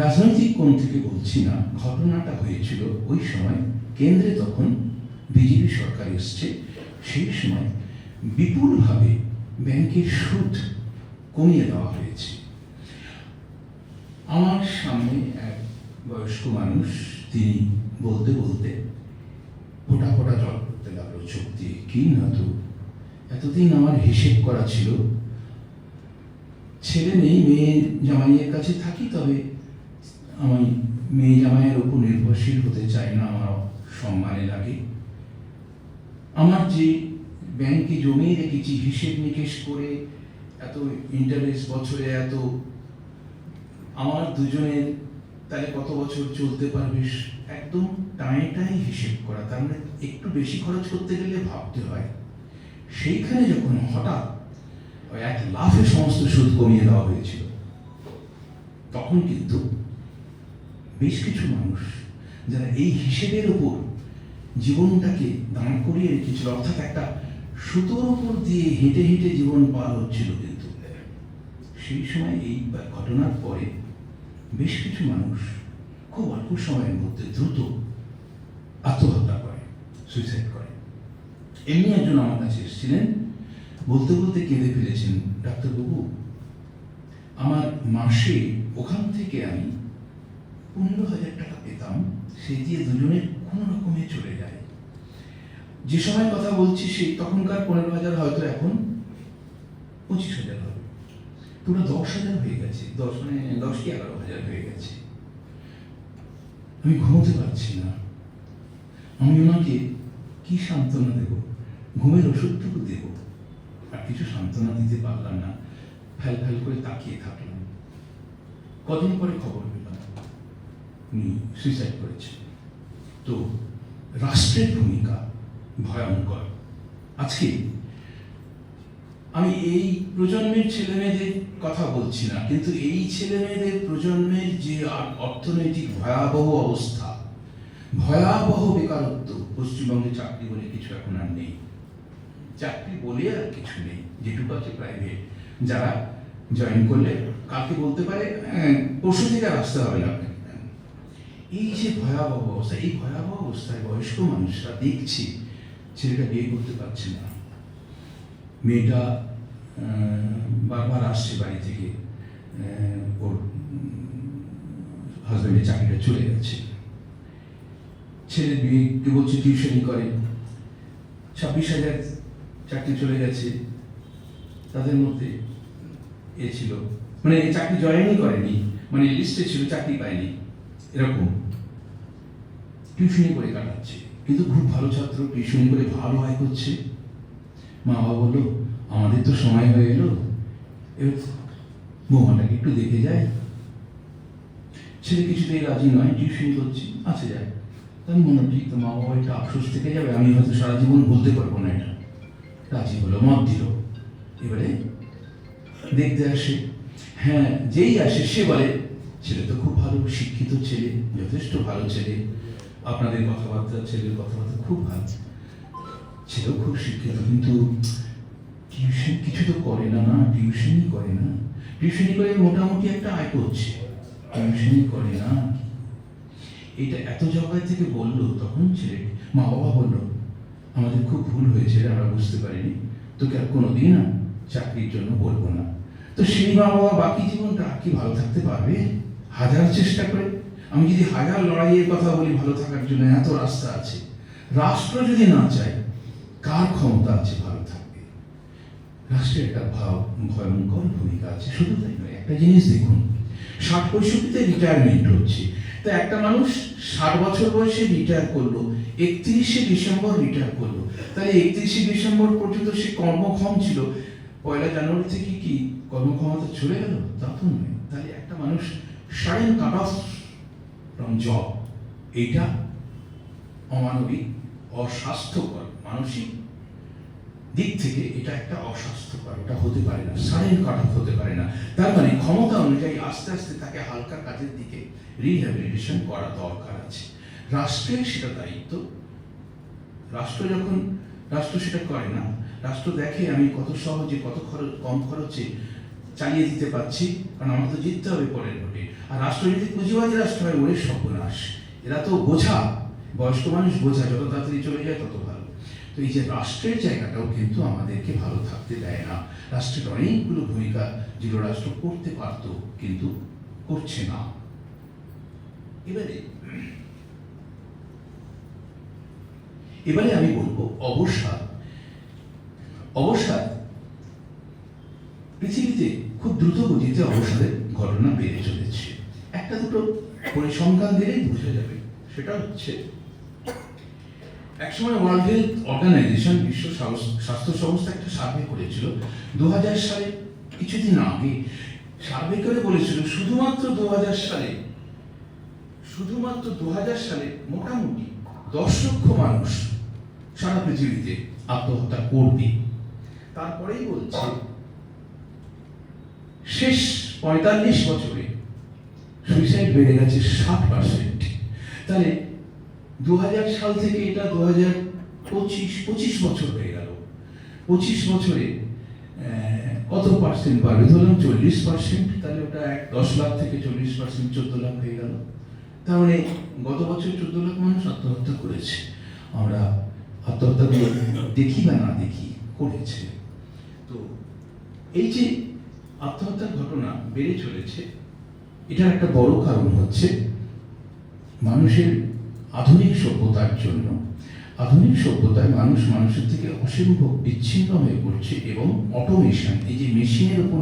রাজনৈতিক কোণ থেকে বলছি না, ঘটনাটা হয়েছিল ওই সময় কেন্দ্রে তখন বিজেপি সরকার এসছে। সেই সময় বিপুলভাবে ব্যাংকের সুদ কমিয়ে দেওয়া হয়েছে। আমার সামনে এক বয়স্ক মানুষ, তিনি বলতে বলতে ফোটা ফোটা জল করতে লাগলো চোখ দিয়ে। কি না তো, এতদিন আমার হিসেব করা ছিল, ছেলে নেই, মেয়ে জামাইয়ের কাছে থাকি, তবে আমি মেয়ে জামাইয়ের ওপর নির্ভরশীল হতে চাই না, আমার সম্মানে লাগে। আমার যে ব্যাংকে জমিয়ে রেখেছি, হিসেব নিকেশ করে এত ইন্টারেস্ট বছরে এত, আমার দুজনের তাহলে কত বছর চলতে পারবে, একদম টাই হিসেব করা। তার মানে একটু বেশি খরচ করতে গেলে ভাবতে হয়। সেইখানে যখন হঠাৎ এক লাফে সমস্ত সুদ কমিয়ে দেওয়া হয়েছিল, তখন কিন্তু বেশ কিছু মানুষ যারা এই হিসেবের উপর জীবনটাকে দাঁড় করিয়ে রেখেছিল, অর্থাৎ একটা সুতোর উপর দিয়ে হেঁটে হেঁটে জীবন পার হচ্ছিল, কিন্তু সেই সময় এই ঘটনার পরে বেশ কিছু মানুষ খুব অল্প সময়ের মধ্যে দ্রুত আত্মহত্যা করে, সুইসাইড করে। এমনি একজন আমার কাছে এসেছিলেন, বলতে বলতে কেঁদে ফেলেছেন, ডাক্তারবাবু আমার মাসে ওখান থেকে আমি 15,000 টাকা পেতাম, সেই দিয়ে দুজনের কোনো রকমে চলে যায়। যে সময় কথা বলছি সেই তখনকার 15,000 হয়তো এখন 25,000 হবে, পুরো 10,000 হয়ে গেছে, 10 কি 11,000 হয়ে গেছে। আমি ঘুমোতে পারছি না। আমি ওনাকে কি সান্ত্বনা দেব, ঘুমের ওষুধটুকু দেব, আর কিছু সান্ত্বনা দিতে পারলাম না, ফ্যাল ফ্যাল করে তাকিয়ে থাকলাম। কদিন পরে খবর পেলাম উনি সুইসাইড করেছেন। তো রাষ্ট্রের ভূমিকা ভয়ঙ্কর। আজকে আমি এই প্রজন্মের ছেলেমেয়েদের কথা বলছি না, কিন্তু এই ছেলেমেয়েদের প্রজন্মের যে অর্থনৈতিক ভয়াবহ অবস্থা, ভয়াবহ বেকারত্ব, পশ্চিমবঙ্গে চাকরি বলে কিছু এখন আর নেই, চাকরি বলে আর কিছু নেই, যেটুকু আছে প্রাইভেট। যারা জয়েন করলে কালকে বলতে পারে পরশু থেকে আর আসতে হবে না। এই যে ভয়াবহ অবস্থা, এই ভয়াবহ অবস্থায় বয়স্ক মানুষরা দেখছি ছেলেটা বিয়ে করতে পারছে না, মেয়েটা বারবার আসছে বাড়ি থেকে, ওর হাজব্যান্ডের চাকরিটা চলে গেছে, ছেলে বিয়েকে বলছে টিউশনি করে, 26,000 চাকরি চলে গেছে। তাদের মধ্যে এ ছিল, মানে চাকরি জয়েনই করেনি, মানে লিস্টে ছিল, চাকরি পায়নি, এরকম টিউশনি করে কাটাচ্ছে। কিন্তু খুব ভালো ছাত্র, টিউশনি করে ভালো আয় করছে। মা বাবা বললো আমাদের তো সময় হয়ে এলো, এবার বৌমাটাকে একটু দেখে যায়। ছেলে কিছুতেই রাজি নয়, টিউশনি করছি, আচ্ছা যায়। তার মনে ঠিক তো মা বাবা একটা আফসোস থেকে যাবে, আমি হয়তো সারা জীবন বলতে পারবো না এটা। রাজি হলো, মত দিল। এবারে দেখতে আসে, হ্যাঁ যেই আসে সে বলে ছেলে তো খুব ভালো, শিক্ষিত ছেলে, যথেষ্ট ভালো ছেলে, আপনাদের কথাবার্তা, ছেলের কথাবার্তা খুব ভালো, ছেলেও খুব শিক্ষিত, কিন্তু টিউশন কিছু তো করে না। না টিউশনই করে না, টিউশনি করে মোটামুটি একটা আয় করছে, টিউশনই করে না। এটা এত জায়গায় থেকে বললো, তখন ছেলে মা বাবা বললো আমাদের খুব ভুল হয়েছে, আমরা বুঝতে পারিনি, তোকে আর কোনোদিন না চাকরির জন্য বলবো না। তো সেই মা বাবা বাকি জীবনটা কি ভালো থাকতে পারবে? হাজার চেষ্টা করে, আমি যদি হাজার লড়াইয়ের কথা বলি ভালো থাকার জন্য, এত রাস্তা আছে, রাষ্ট্র যদি না চায় কার ক্ষমতা আছে ভালো থাকবে? রাষ্ট্রের একটা ভয়ঙ্কর ভূমিকা আছে। শুধু তাই নয়, একটা জিনিস দেখুন, 60-65-তে রিটায়ারমেন্ট হচ্ছে, তো একটা মানুষ 60 বছর বয়সে রিটায়ার করলো, 31শে ডিসেম্বর রিটায়ার করলো, তাহলে 31শে ডিসেম্বর পর্যন্ত সে কর্মক্ষম ছিল, 1 জানুয়ারি থেকে কি কর্মক্ষমতা চলে গেল? তা তো নয়। তাহলে একটা মানুষ sudden cut off from job, এইটা অমানবিক, অস্বাস্থ্যকর, মানসিক দিক থেকে এটা একটা অস্বাস্থ্যকর, এটা হতে পারে না, সাডেন কাট অফ হতে পারে না। তার মানে ক্ষমতা অনুযায়ী আস্তে আস্তে তাকে হালকা কাজের দিকে রিহ্যাবিলিটেশন করা দরকার আছে। রাষ্ট্রের সেটা দায়িত্ব। রাষ্ট্র সেটা করে না, রাষ্ট্র দেখে আমি কত সহজে, কত কম খরচে চালিয়ে দিতে পারছি, কারণ আমাকে তো জিততে হবে পরের ভোটে। আর রাষ্ট্র যদি পুঁজিবাদী রাষ্ট্র হয়, ওরে সর্বনাশ, এরা তো বোঝা, বয়স্ক মানুষ বোঝা, যত তাড়াতাড়ি চলে যায় তত ভালো। তো এই যে রাষ্ট্রের জায়গাটাও কিন্তু আমাদেরকে ভালো থাকতে দেয় না। রাষ্ট্রের অনেকগুলো ভূমিকা যেগুলো রাষ্ট্র করতে পারত কিন্তু করছে না। এবারে আমি বলবো অবসাদ। পৃথিবীতে খুব দ্রুত গতিতে অবসাদের ঘটনা বেড়ে চলেছে। একটা দুটো পরিসংখ্যান দিলেই বোঝা যাবে। সেটা হচ্ছে, একসময় ওয়ার্ল্ড হেলথ অর্গানাইজেশন, বিশ্ব স্বাস্থ্য সংস্থা একটা সার্ভে করেছিল 2000 সালে, কিছুদিন আগে সার্ভে করে বলেছিল শুধুমাত্র 2000 সালে মোটামুটি 10 লক্ষ মানুষ সারা পৃথিবীতে আত্মহত্যা করবে। তারপরেই বলছে শেষ 45 বছরে সুইসাইড বেড়ে গেছে 60%। তাহলে 2000 সাল থেকে এটা 2025 বছর হয়ে গেল। 25 বছরে কত পার্সেন্ট বাড়বে? ধরলাম 40%, তাহলে ওটা 10 লাখ থেকে 40%, 14 লাখ হয়ে গেল। তার মানে গত বছর 14 লাখ মানুষ আত্মহত্যা করেছে। আমরা আত্মহত্যা দেখি বা না দেখি, করেছে। তো এই যে আত্মহত্যার ঘটনা বেড়ে চলেছে, এটার একটা বড় কারণ হচ্ছে মানুষের আধুনিক সভ্যতার জন্য। আধুনিক সভ্যতায় মানুষের থেকে অসম্ভব বিচ্ছিন্ন হয়ে পড়ছে, এবং অটোমেশন, এই যে মেশিনের উপর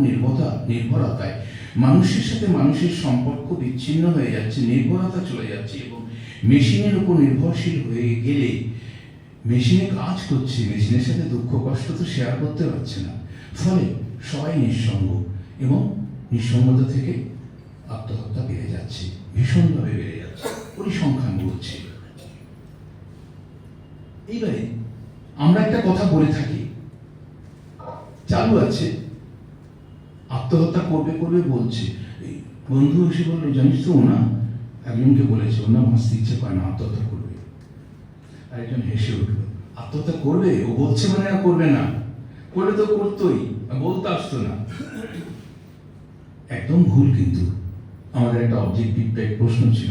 নির্ভরতায় মানুষের সাথে মানুষের সম্পর্ক বিচ্ছিন্ন হয়ে যাচ্ছে, নির্ভরতা চলে যাচ্ছে, এবং মেশিনের উপর নির্ভরশীল হয়ে গেলে মেশিনে কাজ করছে, মেশিনের সাথে দুঃখ কষ্ট তো শেয়ার করতে পারছে না, ফলে সবাই নিঃসঙ্গ, এবং নিঃসঙ্গতা থেকে আত্মহত্যা বেড়ে যাচ্ছে, ভীষণভাবে বেড়ে যাচ্ছে, পরিসংখ্যান বলছে। এইবারে আমরা একটা কথা বলে থাকি, চালু আছে, আত্মহত্যা করবে করবে বলছে, বন্ধু এসে বললো, জানিস তো না, একজনকে বলেছে ওর না বাঁচতে ইচ্ছে করে না, আত্মহত্যা করবে। আরেকজন হেসে উঠলো, আত্মহত্যা করবে? ও বলছে মানে আর করবে না, করলে তো করতোই, বলতে আসতো না। একদম ভুল। কিন্তু আমাদের একটা অবজেক্টিভ টাইপ প্রশ্ন ছিল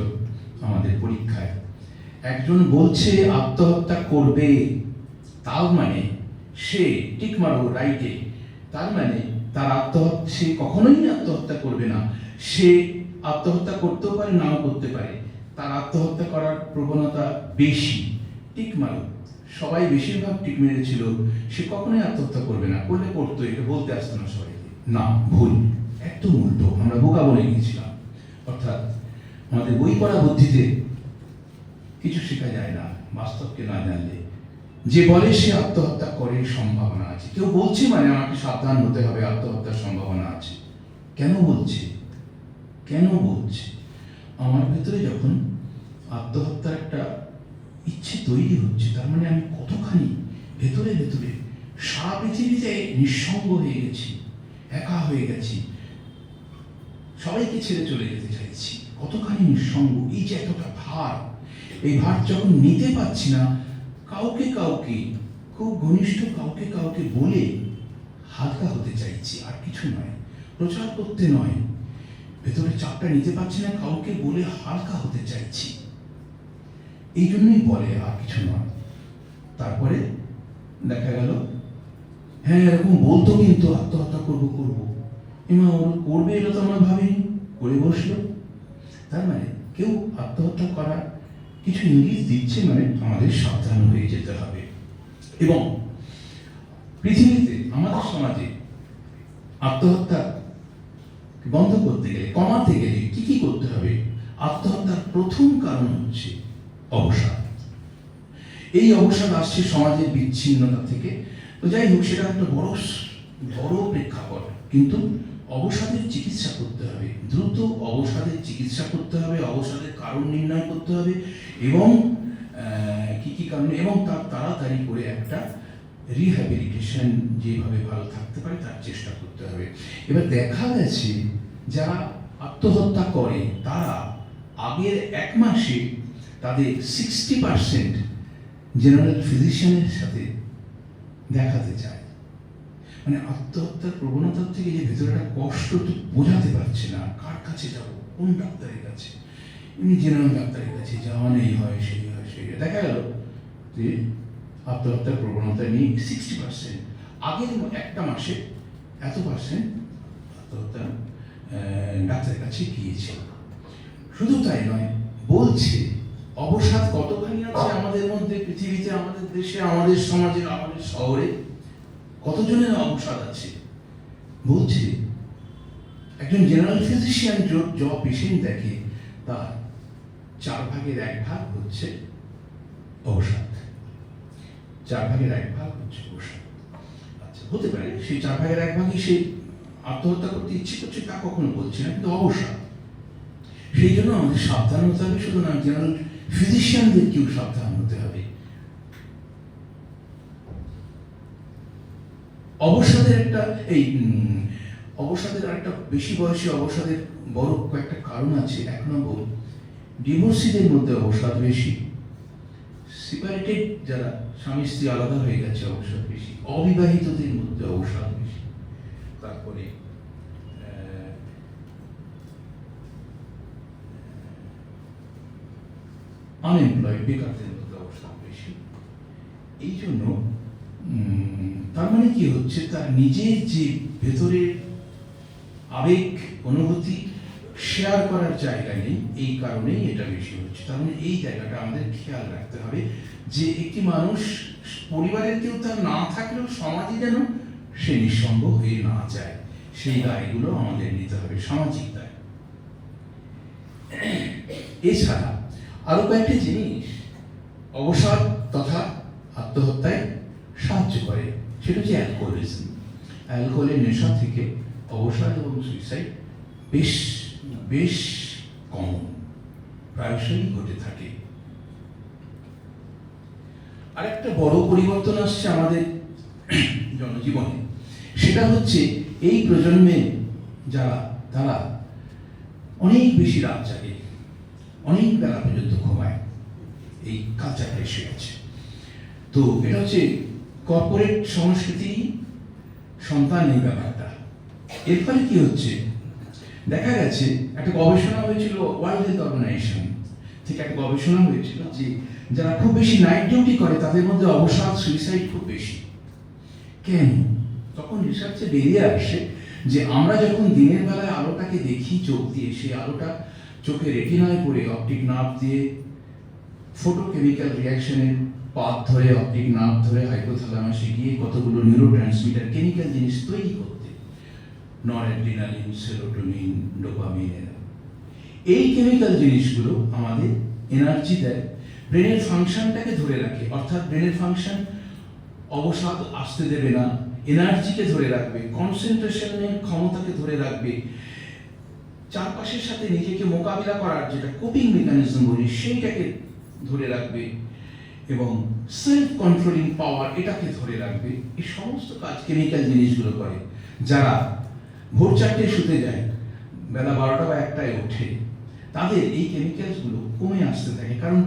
আমাদের পরীক্ষায়, একজন বলছে আত্মহত্যা করবে, তার মানে সে টিক মারো রাইটে, তার মানে তার আত্মহত্যা, সে কখনোই আত্মহত্যা করবে না, সে আত্মহত্যা করতেও পারে, নাও করতে পারে, তার আত্মহত্যা করার প্রবণতা বেশি, টিক মারো। সবাই বেশিরভাগ টিক মেরেছিল, সে কখনোই আত্মহত্যা করবে না, করলে করতো, এটা বলতে আসতো না সবাইকে। না, ভুল, একদম উল্টো, আমরা বোকা বলে গিয়েছিলাম। অর্থাৎ আমাদের বই পড়া বুদ্ধিতে কিছু শেখা যায় না বাস্তবকে না জানলে। যে বলে সে আত্মহত্যা করে সম্ভাবনা আছে, কেউ বলছে মানে আমাকে সাবধান হতে হবে, আত্মহত্যার সম্ভাবনা আছে। কেন বলছে? কেন বলছে? আমার ভেতরে যখন আত্মহত্যার একটা ইচ্ছে তৈরি হচ্ছে, তার মানে আমি কতখানি ভেতরে ভেতরে সারা পৃথিবীতে নিঃসঙ্গ হয়ে গেছি, একা হয়ে গেছি, সবাইকে ছেড়ে চলে যেতে চাইছি, কতখানি নিঃসঙ্গ, এই যে এতটা ভার, এই ভার যখন নিতে পারছি না, কাউকে কাউকে, খুব ঘনিষ্ঠ কাউকে কাউকে বলে হালকা হতে চাইছি, আর কিছু নয়, প্রচার করতে নয়, ভেতরে চাপটা নিতে পারছি না, কাউকে বলে হালকা হতে চাইছি, এই জন্যই বলে, আর কিছু নয়। তারপরে দেখা গেল, হ্যাঁ এরকম বলতো, কিন্তু আত্মহত্যা করবো করবো, এমা ওর করবে এটা তো আমরা ভাবিনি, করে বসলো। তার মানে কেউ আত্মহত্যা করার কিছু ইঙ্গিত দিচ্ছে, মানে আমাদের সাবধান হয়ে যেতে হবে। এবং পৃথিবীতে, আমাদের সমাজে আত্মহত্যা বন্ধ করতে গেলে, কমাতে গেলে কি কি করতে হবে? আত্মহত্যার প্রথম কারণ হচ্ছে অবসাদ। এই অবসাদ আসছে সমাজের বিচ্ছিন্নতা থেকে। তো যাই হোক, সেটা একটা বড় বড় প্রেক্ষাপট, কিন্তু অবসাদের চিকিৎসা করতে হবে, দ্রুত অবসাদের চিকিৎসা করতে হবে, অবসাদের কারণ নির্ণয় করতে হবে, এবং কি কি কারণে, এবং তার তাড়াতাড়ি করে একটা রিহ্যাবিলিটেশন, যেভাবে ভালো থাকতে পারে তার চেষ্টা করতে হবে। এবার দেখা গেছে যারা আত্মহত্যা করে, তারা আগের 1 মাসে তাদের 60% জেনারেল ফিজিশিয়ানের সাথে দেখাতে চায়। মানে আত্মহত্যার প্রবণতার থেকে যে ভেতরে একটা কষ্ট তো বোঝাতে পারছে না, কার কাছে যাবো, কোন ডাক্তারের কাছে, এমনি জেনারেল ডাক্তারের কাছে যাওয়া, নেই হয় সেই হয় সেই। দেখা গেল যে আত্মহত্যার প্রবণতা নিয়ে 60%, আগের 1 মাসে এত পার্সেন্ট আত্মহত্যা ডাক্তারের কাছে গিয়েছে। শুধু তাই নয়, বলছে অবসাদ কতখানি আছে আমাদের মধ্যে, পৃথিবীতে, আমাদের দেশে, আমাদের সমাজে, আমাদের শহরে কতজনের অবসাদ আছে। বলছে একজন জেনারেল ফিজিশিয়ান য পেশেন্ট দেখে, তার 4 ভাগের 1 ভাগ হচ্ছে অবসাদ, 4 ভাগের 1 ভাগ হচ্ছে অবসাদ। আচ্ছা, হতে পারে সেই 4 ভাগের 1 ভাগই সে আত্মহত্যা করতে ইচ্ছে করছে, তা কখনো বলছে না, কিন্তু অবসাদ। সেই জন্য আমাদের সাবধান হতে হবে, শুধু না, জেনারেল ফিজিশিয়ানদেরকেও সাবধান হতে হবে। অবসাদের একটা, এই অবসাদের আরেকটা, বেশি বয়সী অবসাদের বড় কয়েকটা কারণ আছে। 1 নম্বর, ডিভোর্সিদের মধ্যে অবসাদ বেশি, সেপারেটেড যারা স্বামী স্ত্রী আলাদা হয়ে গেছে অবসাদ বেশি, অবিবাহিতদের মধ্যে অবসাদ বেশি, তারপরে আনএমপ্লয়েড, বেকারদের মধ্যে অবসাদ বেশি। এই জন্য তার মানে কি হচ্ছে, তার নিজের যে ভেতরের আবেগ অনুভূতি শেয়ার করার জায়গা নেই, এই কারণেই এটা বেশি হচ্ছে। তার মানে এই জায়গাটা আমাদের খেয়াল রাখতে হবে, যে একটি মানুষ, পরিবারের কেউ তার না থাকলেও সমাজে যেন সে নিঃসঙ্গ হয়ে না যায়, সেই দায়গুলো আমাদের নিতে হবে, সামাজিক দায়। এছাড়া আরো কয়েকটি জিনিস অবসাদ তথা আত্মহত্যায় সাহায্য করে, সেটা হচ্ছে অ্যালকোহলিজম। অ্যালকোহলের নেশা থেকে অবসাদ এবং সুইসাইড বেশ বেশ কমন, প্রায়শই ঘটে থাকে। আরেকটা বড় পরিবর্তন আসছে আমাদের জনজীবনে, সেটা হচ্ছে এই প্রজন্মে যারা, তারা অনেক বেশি রাত জাগে, অনেক বেলা পর্যন্ত ঘুমায়, এই কালচারটা এসে গেছে। তো এটা হচ্ছে কর্পোরেট সংস্কৃতি সন্তান এই ব্যাপারটা। এর ফলে কি হচ্ছে, দেখা গেছে একটা গবেষণা হয়েছিল, ওয়ার্ল্ড হেলথ অর্গানাইজেশন থেকে একটা গবেষণা হয়েছিল যে যারা খুব বেশি নাইট ডিউটি করে তাদের মধ্যে অবসাদ, সুইসাইড খুব বেশি। কেন? তখন রিসার্চে বেরিয়ে আসে যে আমরা যখন দিনের বেলায় আলোটাকে দেখি চোখ দিয়ে, সেই আলোটা চোখে রেটিনায় পড়ে অপটিক নার্ভ দিয়ে ফটোকেমিক্যাল রিয়াকশনের পাথ ধরে, অপটিক নার্ভ ধরে হাইপোথ্যালামাসে গিয়ে কতগুলো নিউরোট্রান্সমিটার কেমিক্যাল জিনিস তৈরি করতে, নরঅ্যাড্রিনালিন, সেরোটোনিন, ডোপামিন, এই কেমিক্যাল জিনিসগুলো আমাদের এনার্জি দেয়, ব্রেনের ফাংশনটাকে ধরে রাখে, অর্থাৎ ব্রেনের ফাংশন অবসাদ আসতে দেবে না, এনার্জিকে ধরে রাখবে, কনসেন্ট্রেশনের ক্ষমতাকে ধরে রাখবে, চারপাশের সাথে নিজেকে মোকাবিলা করার যেটা কোপিং মেকানিজম বলি সেইটাকে ধরে রাখবে, এবং সেলফ কন্ট্রোলিং পাওয়ার এটাকে ধরে রাখবে। এই সমস্ত কাজ কেমিক্যাল জিনিসগুলো করে। যারা ভোর 4টায় শুতে যায়, বেলা 12টা বা 1টায় ওঠে, তাদের এই কেমিক্যালসগুলো কমে আসতে থাকে, কারণ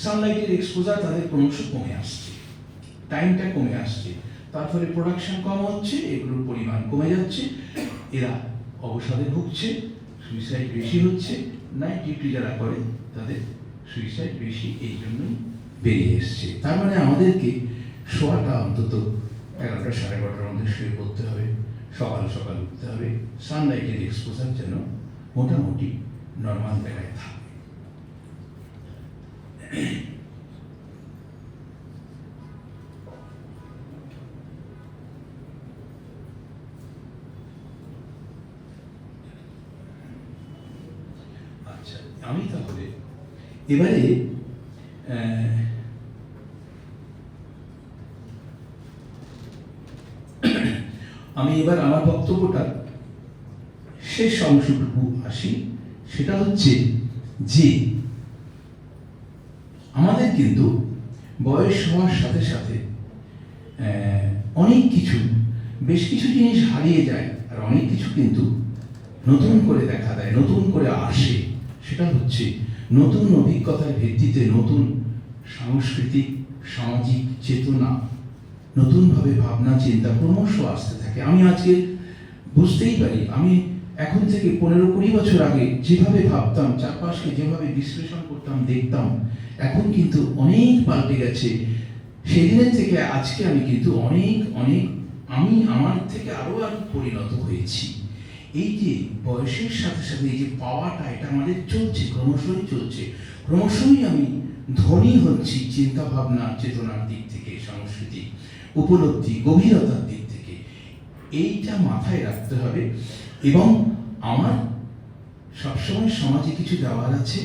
সানলাইটের এক্সপোজার তাদের ক্রমশ কমে আসছে, টাইমটা কমে আসছে, তার ফলে প্রোডাকশন কম হচ্ছে, এগুলোর পরিমাণ কমে যাচ্ছে, এরা অবসাদে ভুগছে, সুইসাইড বেশি হচ্ছে। নাইট ডিউটি যারা করে তাদের সুইসাইড বেশি, এই জন্যই বেরিয়ে এসছে। তার মানে আমাদেরকে শোয়াটা অন্তত 11টা 12:30টার মধ্যে শুয়ে পড়তে হবে, সকাল সকাল উঠতে হবে, সানলাইটের এক্সপোজার যেন মোটামুটি নর্মাল জায়গায় থাকে। আচ্ছা, আমি তাহলে এবারে আমার বক্তব্যটা শেষ অংশটুকু আসি, সেটা হচ্ছে যে আমাদের কিন্তু বয়স হওয়ার সাথে সাথে অনেক কিছু, বেশ কিছু জিনিস হারিয়ে যায়, আর অনেক কিছু কিন্তু নতুন করে দেখা দেয়, নতুন করে আসে। সেটা হচ্ছে নতুন অভিজ্ঞতার ভিত্তিতে নতুন সাংস্কৃতিক সামাজিক চেতনা, নতুনভাবে ভাবনা চিন্তা ক্রমশ আসতে থাকে। আমি আজকে বুঝতেই পারি, আমি এখন থেকে 15-20 বছর আগে যেভাবে ভাবতাম, চারপাশকে যেভাবে বিশ্লেষণ করতাম, দেখতাম, এখন কিন্তু অনেক পাল্টে গেছে। সেদিনের থেকে আজকে আমি কিন্তু আমি আমার থেকে আরো পরিণত হয়েছি। এই যে বয়সের সাথে সাথে এই যে পাওয়াটা, এটা আমাদের চলছে, ক্রমশই চলছে, ক্রমশই আমি ধনী হচ্ছি চিন্তা ভাবনা চেতনার দিক থেকে, সাংস্কৃতিক উপলব্ধি গভীরতার দিক থেকে। এইটা মাথায় রাখতে হবে, এবং আমার সবসময় সমাজে কিছু দেওয়ার আছে,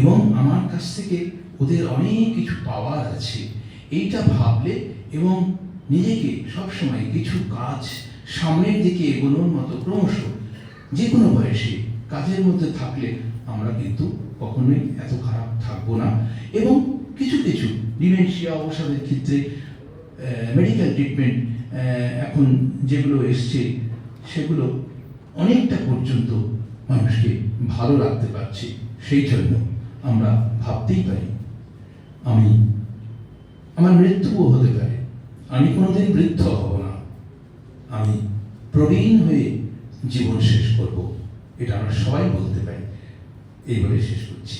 এবং আমার কাছ থেকে ওদের অনেক কিছু পাওয়ার আছে। এইটা ভাবলে এবং নিজেকে সবসময় কিছু কাজ সামনের দিকে এগোনোর মতো ক্রমশ যে কোনো বয়সে কাজের মধ্যে থাকলে আমরা কিন্তু কখনোই এত খারাপ থাকবো না। এবং কিছু কিছু ডিমেনশিয়া, অবসাদের ক্ষেত্রে মেডিকেল ট্রিটমেন্ট এখন যেগুলো এসছে, সেগুলো অনেকটা পর্যন্ত মানুষকে ভালো রাখতে পারছে। সেই জন্য আমরা ভাবতেই পারি আমার মৃত্যুও হতে পারে, আমি কোনোদিন বৃদ্ধ হব না, আমি প্রবীণ হয়ে জীবন শেষ করব, এটা আমরা সবাই বলতে পারি। এই বলে শেষ করছি।